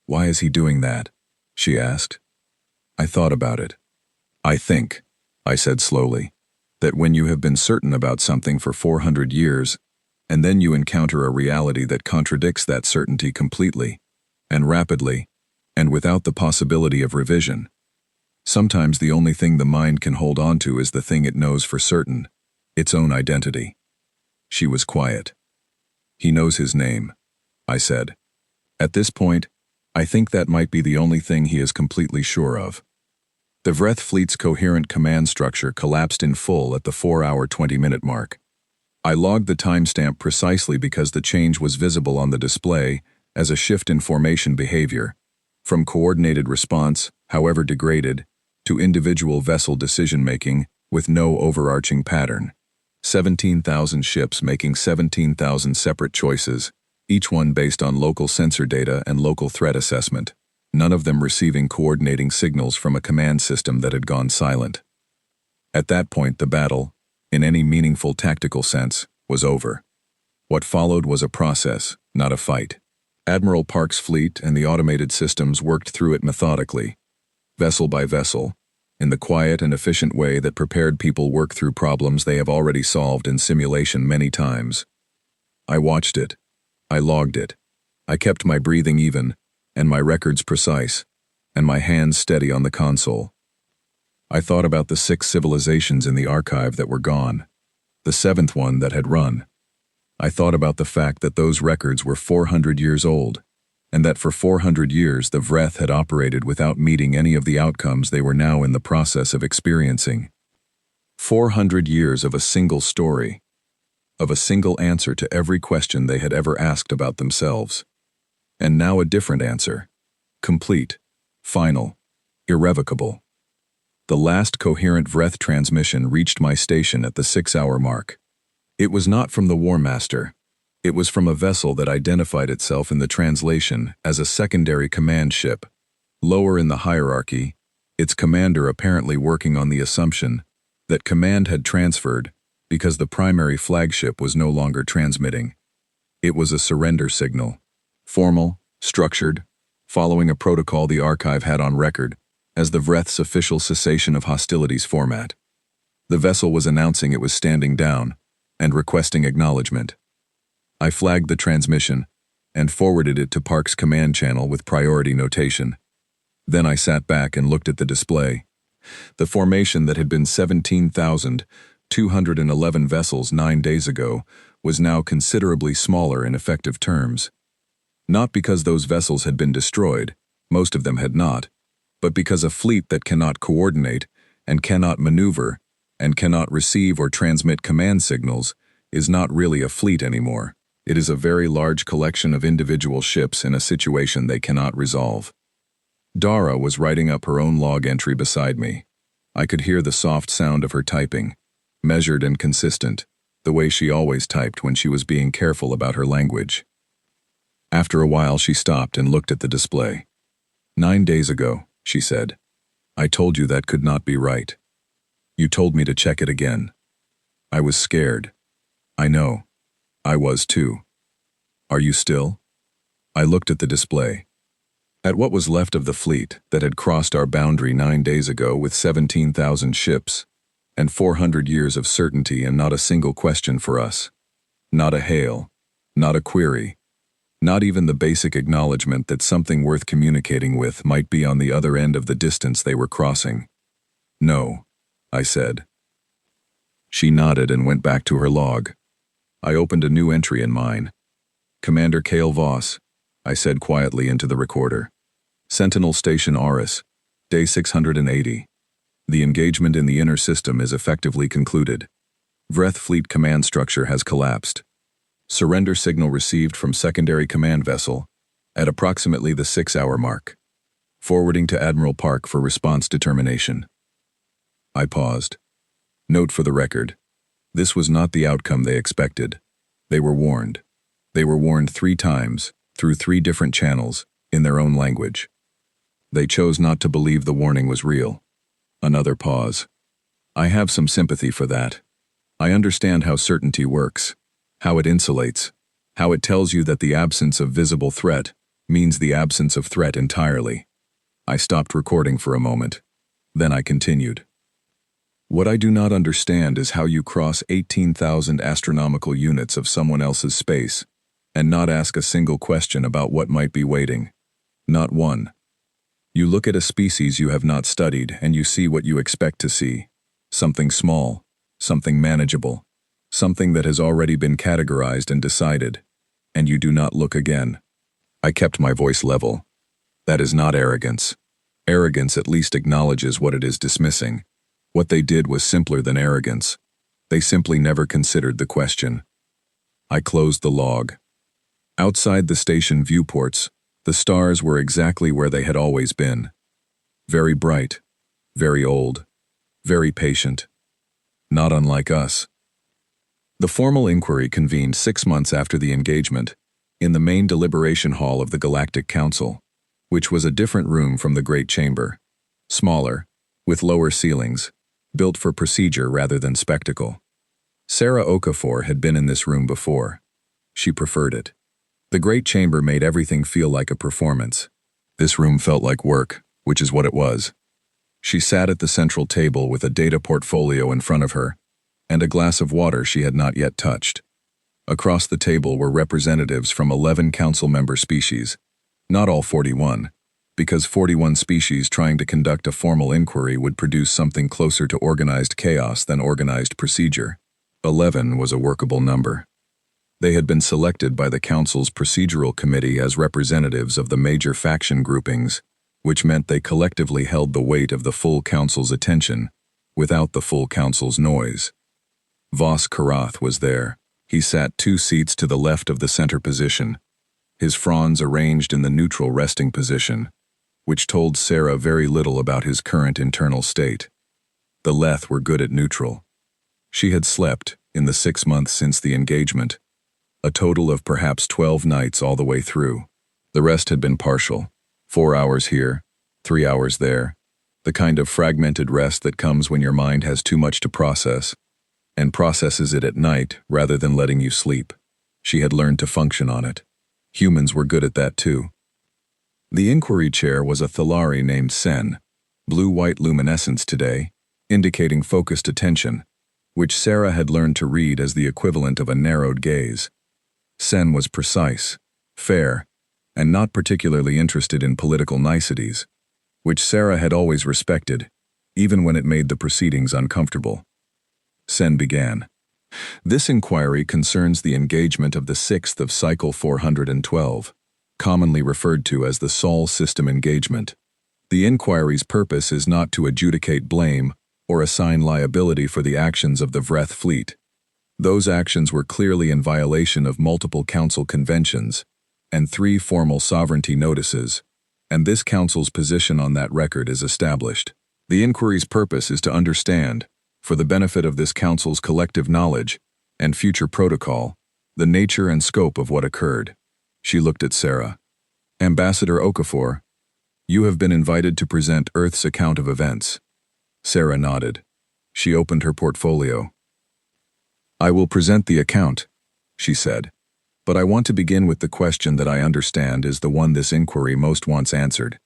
"Why is he doing that?" she asked. I thought about it. "I think," I said slowly, "that when you have been certain about something for 400 years, and then you encounter a reality that contradicts that certainty completely, and rapidly, and without the possibility of revision, sometimes the only thing the mind can hold on to is the thing it knows for certain, its own identity." She was quiet. "He knows his name," I said. "At this point, I think that might be the only thing he is completely sure of." The Vreth fleet's coherent command structure collapsed in full at the 4-hour 20-minute mark. I logged the timestamp precisely because the change was visible on the display as a shift in formation behavior, from coordinated response, however degraded, to individual vessel decision-making with no overarching pattern. 17,000 ships making 17,000 separate choices, each one based on local sensor data and local threat assessment, none of them receiving coordinating signals from a command system that had gone silent. At that point, the battle, in any meaningful tactical sense, was over. What followed was a process, not a fight. Admiral Park's fleet and the automated systems worked through it methodically, vessel by vessel, in the quiet and efficient way that prepared people work through problems they have already solved in simulation many times. I watched it. I logged it. I kept my breathing even, and my records precise, and my hands steady on the console. I thought about the 6 civilizations in the archive that were gone, the 7th one that had run. I thought about the fact that those records were 400 years old, and that for 400 years the Vreth had operated without meeting any of the outcomes they were now in the process of experiencing. 400 years of a single story, of a single answer to every question they had ever asked about themselves. And now a different answer, complete, final, irrevocable. The last coherent Vreth transmission reached my station at the 6-hour mark. It was not from the War Master. It was from a vessel that identified itself in the translation as a secondary command ship. Lower in the hierarchy, its commander apparently working on the assumption that command had transferred because the primary flagship was no longer transmitting. It was a surrender signal, formal, structured, following a protocol the archive had on record as the Vreth's official cessation of hostilities format. The vessel was announcing it was standing down and requesting acknowledgement. I flagged the transmission and forwarded it to Park's command channel with priority notation. Then I sat back and looked at the display. The formation that had been 17,211 vessels 9 days ago was now considerably smaller in effective terms. Not because those vessels had been destroyed, most of them had not, but because a fleet that cannot coordinate and cannot maneuver and cannot receive or transmit command signals is not really a fleet anymore. It is a very large collection of individual ships in a situation they cannot resolve. Dara was writing up her own log entry beside me. I could hear the soft sound of her typing, measured and consistent, the way she always typed when she was being careful about her language. After a while she stopped and looked at the display. 9 days ago, she said, I told you that could not be right. You told me to check it again. I was scared. I know. I was too. Are you still? I looked at the display. At what was left of the fleet that had crossed our boundary 9 days ago with 17,000 ships, and 400 years of certainty and not a single question for us. Not a hail, not a query, not even the basic acknowledgement that something worth communicating with might be on the other end of the distance they were crossing. No, I said. She nodded and went back to her log. I opened a new entry in mine. Commander Cale Voss, I said quietly into the recorder. Sentinel Station Aris, Day 680. The engagement in the inner system is effectively concluded. Vreth Fleet command structure has collapsed. Surrender signal received from secondary command vessel at approximately the 6-hour mark. Forwarding to Admiral Park for response determination. I paused. Note for the record. This was not the outcome they expected. They were warned. They were warned 3 times, through 3 different channels, in their own language. They chose not to believe the warning was real. Another pause. I have some sympathy for that. I understand how certainty works, how it insulates, how it tells you that the absence of visible threat means the absence of threat entirely. I stopped recording for a moment. Then I continued. What I do not understand is how you cross 18,000 astronomical units of someone else's space and not ask a single question about what might be waiting. Not one. You look at a species you have not studied and you see what you expect to see. Something small, something manageable, something that has already been categorized and decided, and you do not look again. I kept my voice level. That is not arrogance. Arrogance at least acknowledges what it is dismissing. What they did was simpler than arrogance. They simply never considered the question. I closed the log. Outside the station viewports, the stars were exactly where they had always been. Very bright, very old, very patient. Not unlike us. The formal inquiry convened 6 months after the engagement, in the main deliberation hall of the Galactic Council, which was a different room from the Great Chamber. Smaller, with lower ceilings, built for procedure rather than spectacle. Sarah Okafor had been in this room before. She preferred it. The Great Chamber made everything feel like a performance. This room felt like work, which is what it was. She sat at the central table with a data portfolio in front of her, and a glass of water she had not yet touched. Across the table were representatives from 11 council member species, not all 41, because 41 species trying to conduct a formal inquiry would produce something closer to organized chaos than organized procedure. 11 was a workable number. They had been selected by the Council's procedural committee as representatives of the major faction groupings, which meant they collectively held the weight of the full Council's attention, without the full Council's noise. Voss Karath was there. He sat 2 seats to the left of the center position, his fronds arranged in the neutral resting position, which told Sarah very little about his current internal state. The Leth were good at neutral. She had slept, in the 6 months since the engagement, a total of perhaps 12 nights all the way through. The rest had been partial, 4 hours here, 3 hours there, the kind of fragmented rest that comes when your mind has too much to process, and processes it at night rather than letting you sleep. She had learned to function on it. Humans were good at that too. The inquiry chair was a Thalari named Sen, blue-white luminescence today, indicating focused attention, which Sarah had learned to read as the equivalent of a narrowed gaze. Sen was precise, fair, and not particularly interested in political niceties, which Sarah had always respected, even when it made the proceedings uncomfortable. Sen began. This inquiry concerns the engagement of the 6th of Cycle 412, commonly referred to as the Sol System engagement. The inquiry's purpose is not to adjudicate blame or assign liability for the actions of the Vreth fleet. Those actions were clearly in violation of multiple council conventions and 3 formal sovereignty notices, and this council's position on that record is established. The inquiry's purpose is to understand, for the benefit of this council's collective knowledge and future protocol, the nature and scope of what occurred. She looked at Sarah. Ambassador Okafor, you have been invited to present Earth's account of events. Sarah nodded. She opened her portfolio. I will present the account, she said. But I want to begin with the question that I understand is the one this inquiry most wants answered,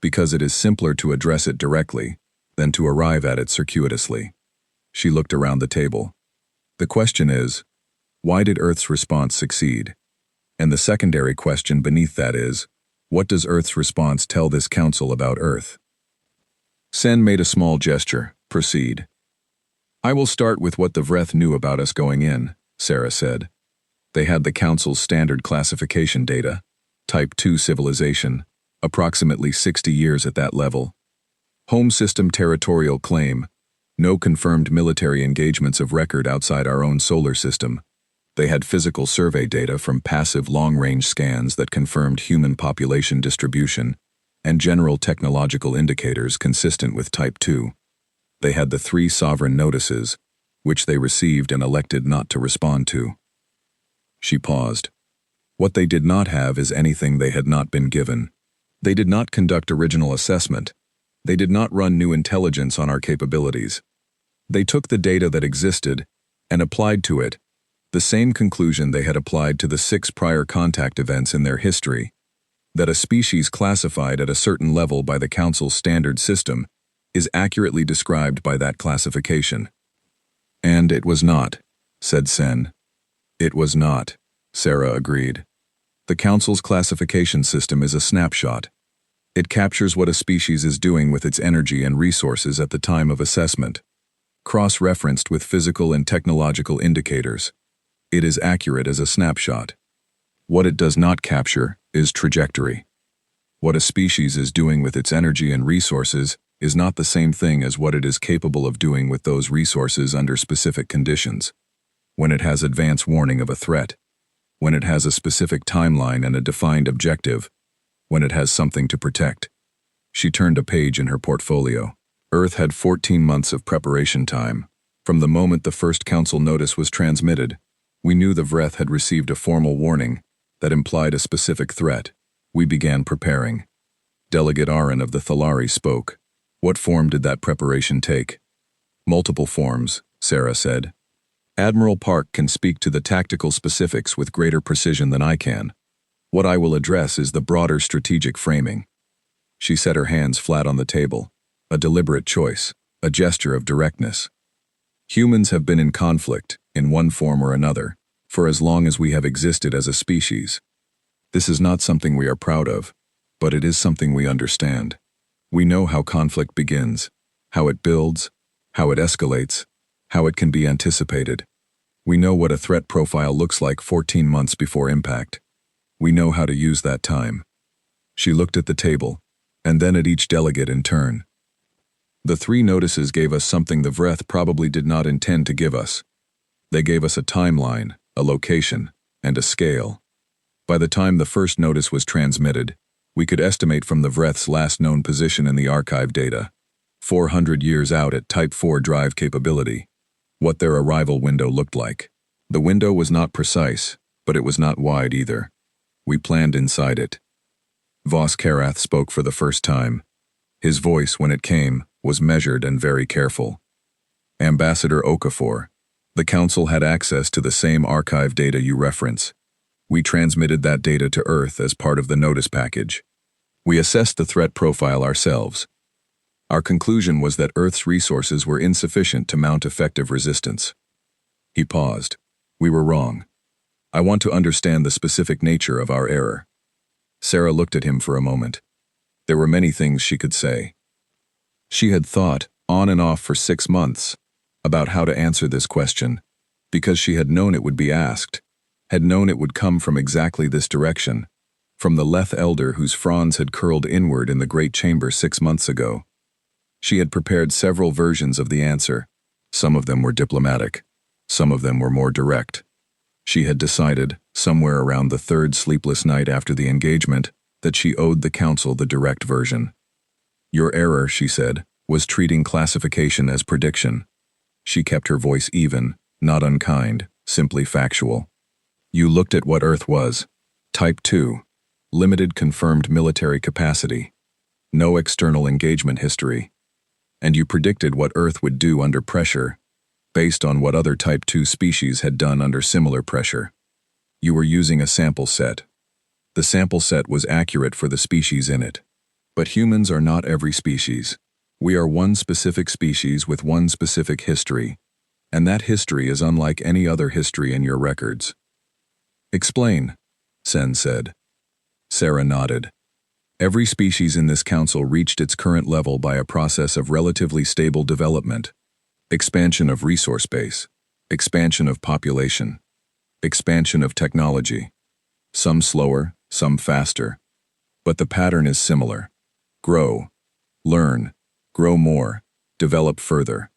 because it is simpler to address it directly than to arrive at it circuitously. She looked around the table. The question is, why did Earth's response succeed? And the secondary question beneath that is, what does Earth's response tell this council about Earth? Sen made a small gesture. Proceed. I will start with what the Vreth knew about us going in, Sarah said. They had the council's standard classification data, Type 2 civilization, approximately 60 years at that level. Home system territorial claim, no confirmed military engagements of record outside our own solar system. They had physical survey data from passive long-range scans that confirmed human population distribution and general technological indicators consistent with Type 2. They had the 3 sovereign notices, which they received and elected not to respond to. She paused. What they did not have is anything they had not been given. They did not conduct original assessment. They did not run new intelligence on our capabilities. They took the data that existed and applied to it the same conclusion they had applied to the 6 prior contact events in their history, that a species classified at a certain level by the Council's standard system is accurately described by that classification. And it was not, said Sen. It was not, Sarah agreed. The Council's classification system is a snapshot. It captures what a species is doing with its energy and resources at the time of assessment, cross-referenced with physical and technological indicators. It is accurate as a snapshot. What it does not capture is trajectory. What a species is doing with its energy and resources is not the same thing as what it is capable of doing with those resources under specific conditions. When it has advance warning of a threat, when it has a specific timeline and a defined objective, when it has something to protect. She turned a page in her portfolio. Earth had 14 months of preparation time. From the moment the first council notice was transmitted, we knew the Vreth had received a formal warning that implied a specific threat. We began preparing. Delegate Aaron of the Thalari spoke. What form did that preparation take? Multiple forms, Sarah said. Admiral Park can speak to the tactical specifics with greater precision than I can. What I will address is the broader strategic framing. She set her hands flat on the table, a deliberate choice, a gesture of directness. Humans have been in conflict, in one form or another, for as long as we have existed as a species. This is not something we are proud of, but it is something we understand. We know how conflict begins, how it builds, how it escalates, how it can be anticipated. We know what a threat profile looks like 14 months before impact. We know how to use that time. She looked at the table, and then at each delegate in turn. The 3 notices gave us something the Vreth probably did not intend to give us. They gave us a timeline, a location, and a scale. By the time the first notice was transmitted, we could estimate from the Vreth's last known position in the archive data, 400 years out at Type 4 drive capability, what their arrival window looked like. The window was not precise, but it was not wide either. We planned inside it. Voss Karath spoke for the first time. His voice, when it came, was measured and very careful. Ambassador Okafor, the Council had access to the same archive data you reference. We transmitted that data to Earth as part of the notice package. We assessed the threat profile ourselves. Our conclusion was that Earth's resources were insufficient to mount effective resistance. He paused. We were wrong. I want to understand the specific nature of our error. Sarah looked at him for a moment. There were many things she could say. She had thought, on and off for 6 months, about how to answer this question, because she had known it would be asked, had known it would come from exactly this direction, from the Leth elder whose fronds had curled inward in the great chamber 6 months ago. She had prepared several versions of the answer. Some of them were diplomatic. Some of them were more direct. She had decided, somewhere around the 3rd sleepless night after the engagement, that she owed the Council the direct version. Your error, she said, was treating classification as prediction. She kept her voice even, not unkind, simply factual. You looked at what Earth was. Type 2. Limited confirmed military capacity. No external engagement history. And you predicted what Earth would do under pressure. based on what other Type 2 species had done under similar pressure. You were using a sample set. The sample set was accurate for the species in it. But humans are not every species. We are one specific species with one specific history, and that history is unlike any other history in your records. Explain, Sen said. Sarah nodded. Every species in this council reached its current level by a process of relatively stable development, expansion of resource base, expansion of population, expansion of technology, some slower, some faster. But the pattern is similar. Grow, learn, grow more, develop further.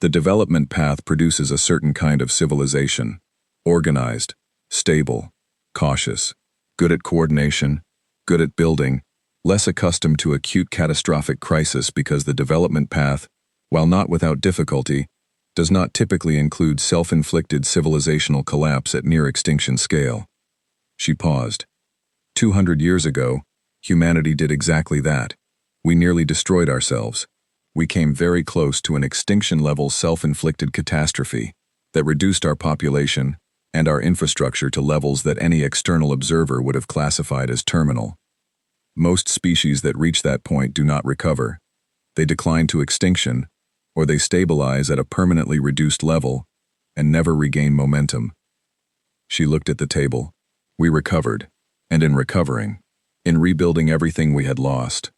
The development path produces a certain kind of civilization, organized, stable, cautious, good at coordination, good at building, less accustomed to acute catastrophic crisis because the development path, while not without difficulty, does not typically include self-inflicted civilizational collapse at near-extinction scale. She paused. 200 years ago, humanity did exactly that. We nearly destroyed ourselves. We came very close to an extinction-level self-inflicted catastrophe that reduced our population and our infrastructure to levels that any external observer would have classified as terminal. Most species that reach that point do not recover. They decline to extinction, or they stabilize at a permanently reduced level and never regain momentum. She looked at the table. We recovered, and in recovering, in rebuilding everything we had lost,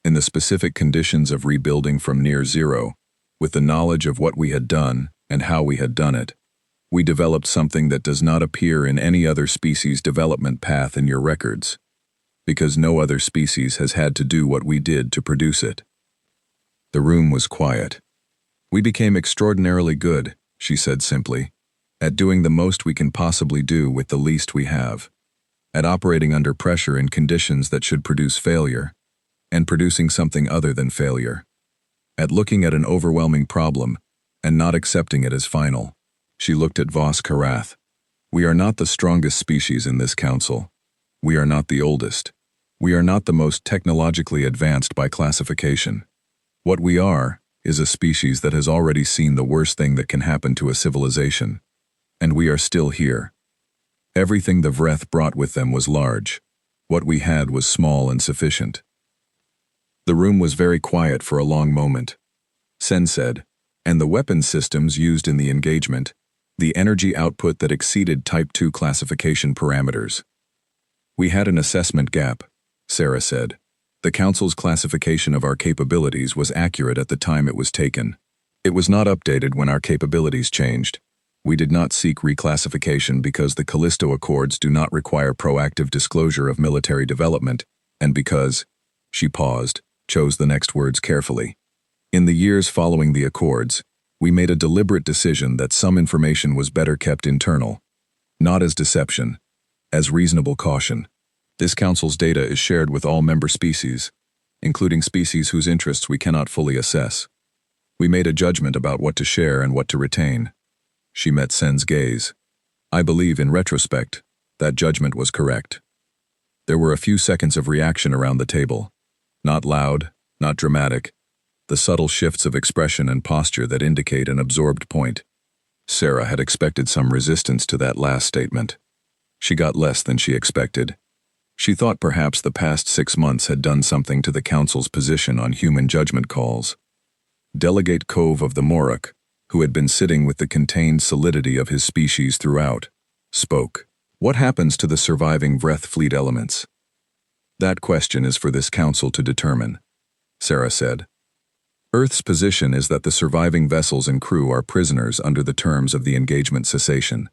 in the specific conditions of rebuilding from near zero, with the knowledge of what we had done and how we had done it, we developed something that does not appear in any other species' development path in your records, because no other species has had to do what we did to produce it. The room was quiet. We became extraordinarily good, she said simply, at doing the most we can possibly do with the least we have, at operating under pressure in conditions that should produce failure, and producing something other than failure, at looking at an overwhelming problem and not accepting it as final. She looked at Voss Karath. We are not the strongest species in this council. We are not the oldest. We are not the most technologically advanced by classification. What we are is a species that has already seen the worst thing that can happen to a civilization, and we are still here. Everything the Vreth brought with them was large. What we had was small and sufficient. The room was very quiet for a long moment. Sen said, and the weapon systems used in the engagement, the energy output that exceeded Type 2 classification parameters. We had an assessment gap, Sarah said. The Council's classification of our capabilities was accurate at the time it was taken. It was not updated when our capabilities changed. We did not seek reclassification because the Callisto Accords do not require proactive disclosure of military development, and because, she paused, chose the next words carefully. In the years following the Accords, we made a deliberate decision that some information was better kept internal, not as deception, as reasonable caution. This Council's data is shared with all member species, including species whose interests we cannot fully assess. We made a judgment about what to share and what to retain. She met Sen's gaze. I believe, in retrospect, that judgment was correct. There were a few seconds of reaction around the table. Not loud, not dramatic, the subtle shifts of expression and posture that indicate an absorbed point. Sarah had expected some resistance to that last statement. She got less than she expected. She thought perhaps the past 6 months had done something to the Council's position on human judgment calls. Delegate Cove of the Morok, who had been sitting with the contained solidity of his species throughout, spoke. What happens to the surviving Vreth fleet elements? That question is for this Council to determine, Sarah said. Earth's position is that the surviving vessels and crew are prisoners under the terms of the engagement cessation.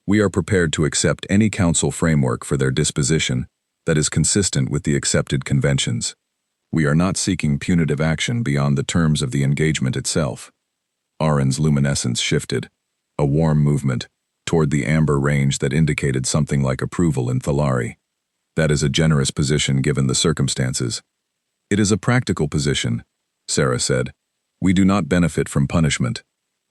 We are prepared to accept any Council framework for their disposition that is consistent with the accepted conventions. We are not seeking punitive action beyond the terms of the engagement itself. Arin's luminescence shifted, a warm movement, toward the amber range that indicated something like approval in Thalari. That is a generous position given the circumstances. It is a practical position, Sarah said. We do not benefit from punishment.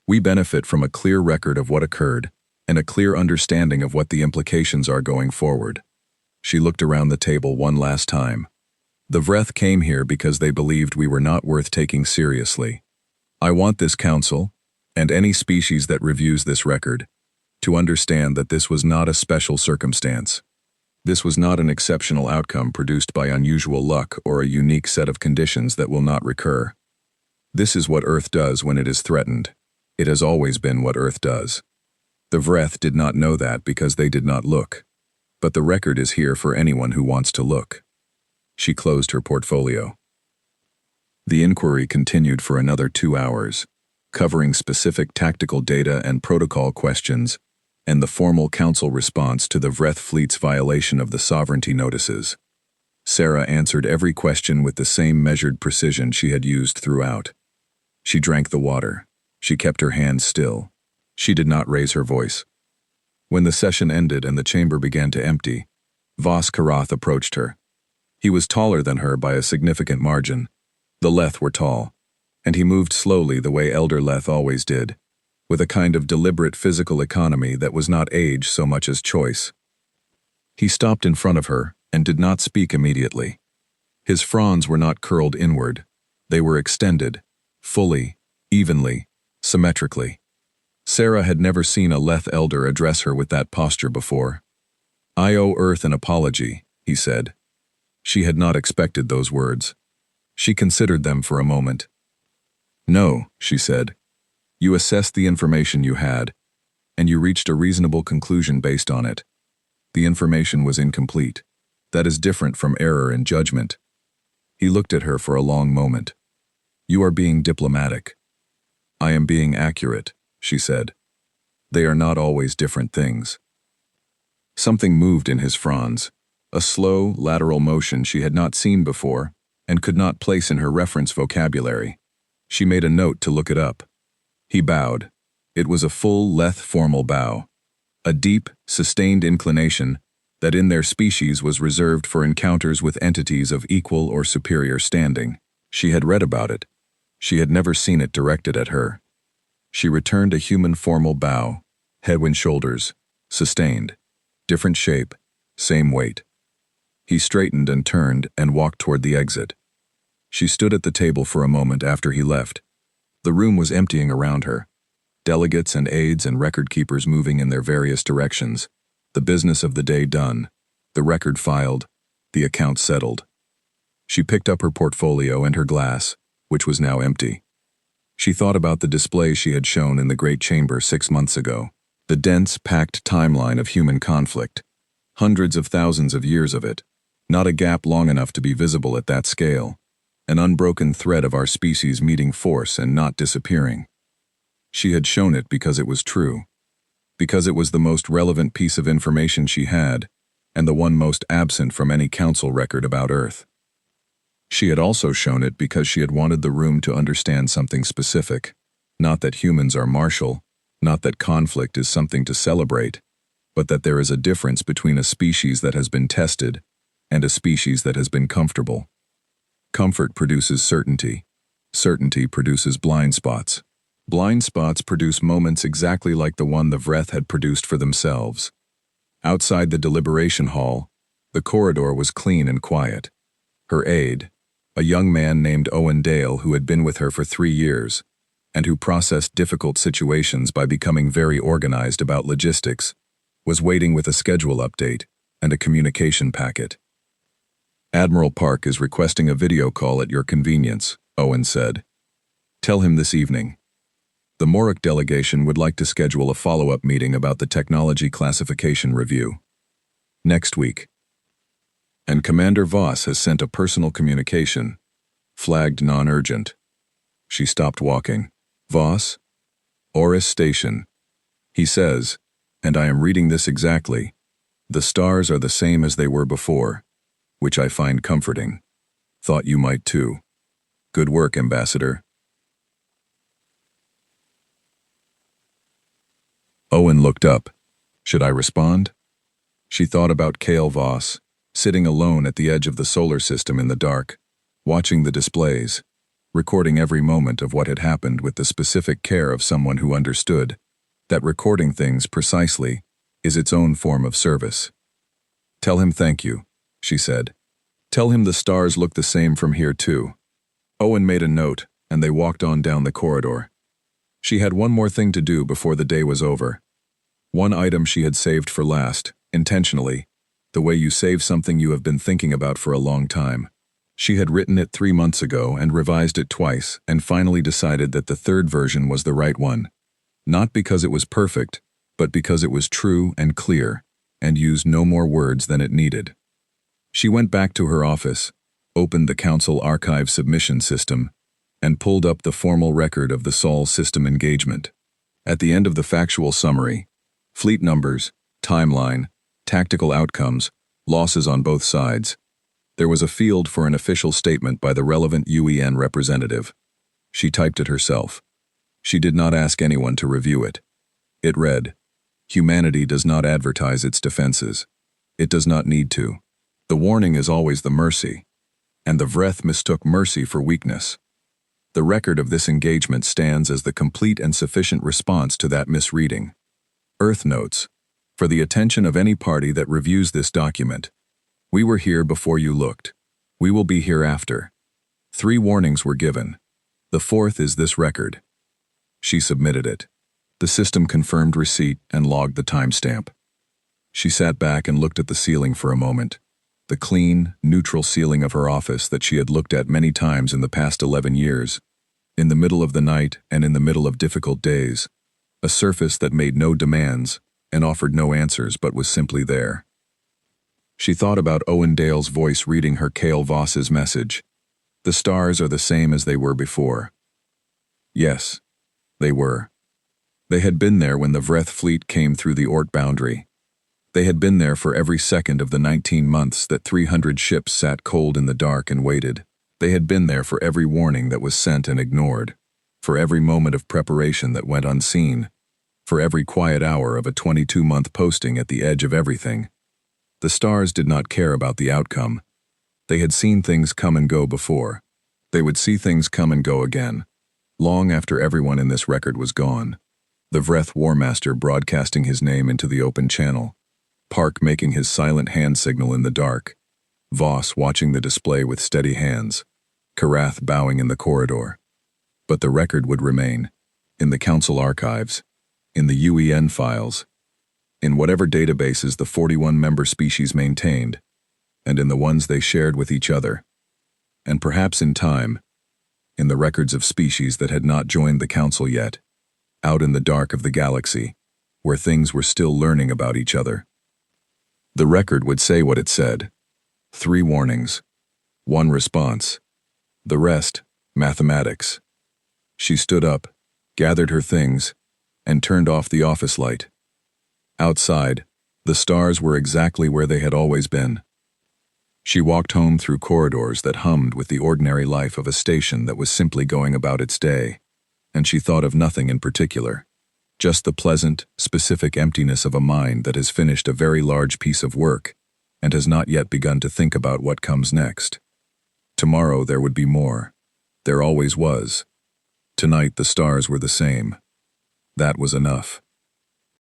We benefit from a clear record of what occurred and a clear understanding of what the implications are going forward. She looked around the table one last time. The Vreth came here because they believed we were not worth taking seriously. I want this Council, and any species that reviews this record, to understand that this was not a special circumstance. This was not an exceptional outcome produced by unusual luck or a unique set of conditions that will not recur. This is what Earth does when it is threatened. It has always been what Earth does. The Vreth did not know that because they did not look. But the record is here for anyone who wants to look. She closed her portfolio. The inquiry continued for another 2 hours, covering specific tactical data and protocol questions, and the formal council response to the Vreth fleet's violation of the sovereignty notices. Sarah answered every question with the same measured precision she had used throughout. She drank the water. She kept her hands still. She did not raise her voice. When the session ended and the chamber began to empty, Voss Karath approached her. He was taller than her by a significant margin. The Leth were tall, and he moved slowly the way Elder Leth always did, with a kind of deliberate physical economy that was not age so much as choice. He stopped in front of her and did not speak immediately. His fronds were not curled inward. They were extended, fully, evenly, symmetrically. Sarah had never seen a Leth elder address her with that posture before. "I owe Earth an apology," he said. She had not expected those words. She considered them for a moment. "No," she said. "You assessed the information you had, and you reached a reasonable conclusion based on it. The information was incomplete. That is different from error in judgment." He looked at her for a long moment. "You are being diplomatic." "I am being accurate," she said. "They are not always different things." Something moved in his fronds, a slow, lateral motion she had not seen before and could not place in her reference vocabulary. She made a note to look it up. He bowed. It was a full Leth formal bow, a deep, sustained inclination that in their species was reserved for encounters with entities of equal or superior standing. She had read about it. She had never seen it directed at her. She returned a human formal bow, head and shoulders, sustained, different shape, same weight. He straightened and turned and walked toward the exit. She stood at the table for a moment after he left. The room was emptying around her. Delegates and aides and record keepers moving in their various directions. The business of the day done. The record filed. The account settled. She picked up her portfolio and her glass, which was now empty. She thought about the display she had shown in the great chamber 6 months ago. The dense, packed timeline of human conflict. Hundreds of thousands of years of it. Not a gap long enough to be visible at that scale. An unbroken thread of our species meeting force and not disappearing. She had shown it because it was true. Because it was the most relevant piece of information she had, and the one most absent from any council record about Earth. She had also shown it because she had wanted the room to understand something specific. Not that humans are martial, not that conflict is something to celebrate, but that there is a difference between a species that has been tested and a species that has been comfortable. Comfort produces certainty. Certainty produces blind spots. Blind spots produce moments exactly like the one the Vreth had produced for themselves. Outside the deliberation hall, the corridor was clean and quiet. Her aide, a young man named Owen Dale who had been with her for 3 years, and who processed difficult situations by becoming very organized about logistics, was waiting with a schedule update and a communication packet. "Admiral Park is requesting a video call at your convenience," Owen said. "Tell him this evening. The Morok delegation would like to schedule a follow-up meeting about the technology classification review. Next week. And Commander Voss has sent a personal communication, flagged non-urgent." She stopped walking. "Voss? Oris Station. He says, and I am reading this exactly, the stars are the same as they were before, which I find comforting. Thought you might too. Good work, Ambassador." Owen looked up. Should I respond? She thought about Kale Voss, sitting alone at the edge of the solar system in the dark, watching the displays, recording every moment of what had happened with the specific care of someone who understood that recording things precisely is its own form of service. "Tell him thank you," she said. "Tell him the stars look the same from here too." Owen made a note, and they walked on down the corridor. She had one more thing to do before the day was over. One item she had saved for last, intentionally, the way you save something you have been thinking about for a long time. She had written it 3 months ago and revised it twice and finally decided that the third version was the right one. Not because it was perfect, but because it was true and clear, and used no more words than it needed. She went back to her office, opened the Council Archive submission system, and pulled up the formal record of the Sol system engagement. At the end of the factual summary, fleet numbers, timeline, tactical outcomes, losses on both sides, there was a field for an official statement by the relevant UEN representative. She typed it herself. She did not ask anyone to review it. It read, "Humanity does not advertise its defenses. It does not need to. The warning is always the mercy, and the Vreth mistook mercy for weakness. The record of this engagement stands as the complete and sufficient response to that misreading. Earth notes, for the attention of any party that reviews this document. We were here before you looked. We will be here after. 3 warnings were given. The 4th is this record." She submitted it. The system confirmed receipt and logged the timestamp. She sat back and looked at the ceiling for a moment. The clean, neutral ceiling of her office that she had looked at many times in the past 11 years. In the middle of the night and in the middle of difficult days. A surface that made no demands and offered no answers but was simply there. She thought about Owen Dale's voice reading her Kale Voss's message. The stars are the same as they were before. Yes, they were. They had been there when the Vreth fleet came through the Ort boundary. They had been there for every second of the 19 months that 300 ships sat cold in the dark and waited. They had been there for every warning that was sent and ignored, for every moment of preparation that went unseen, for every quiet hour of a 22-month posting at the edge of everything. The stars did not care about the outcome. They had seen things come and go before. They would see things come and go again, long after everyone in this record was gone. The Vreth War Master broadcasting his name into the open channel. Park making his silent hand signal in the dark. Voss watching the display with steady hands. Karath bowing in the corridor. But the record would remain. In the Council archives. In the UEN files. In whatever databases the 41-member species maintained. And in the ones they shared with each other. And perhaps in time, in the records of species that had not joined the Council yet. Out in the dark of the galaxy, where things were still learning about each other. The record would say what it said. 3 warnings. 1 response. The rest, mathematics. She stood up, gathered her things, and turned off the office light. Outside, the stars were exactly where they had always been. She walked home through corridors that hummed with the ordinary life of a station that was simply going about its day, and she thought of nothing in particular. Just the pleasant, specific emptiness of a mind that has finished a very large piece of work and has not yet begun to think about what comes next. Tomorrow there would be more. There always was. Tonight the stars were the same. That was enough.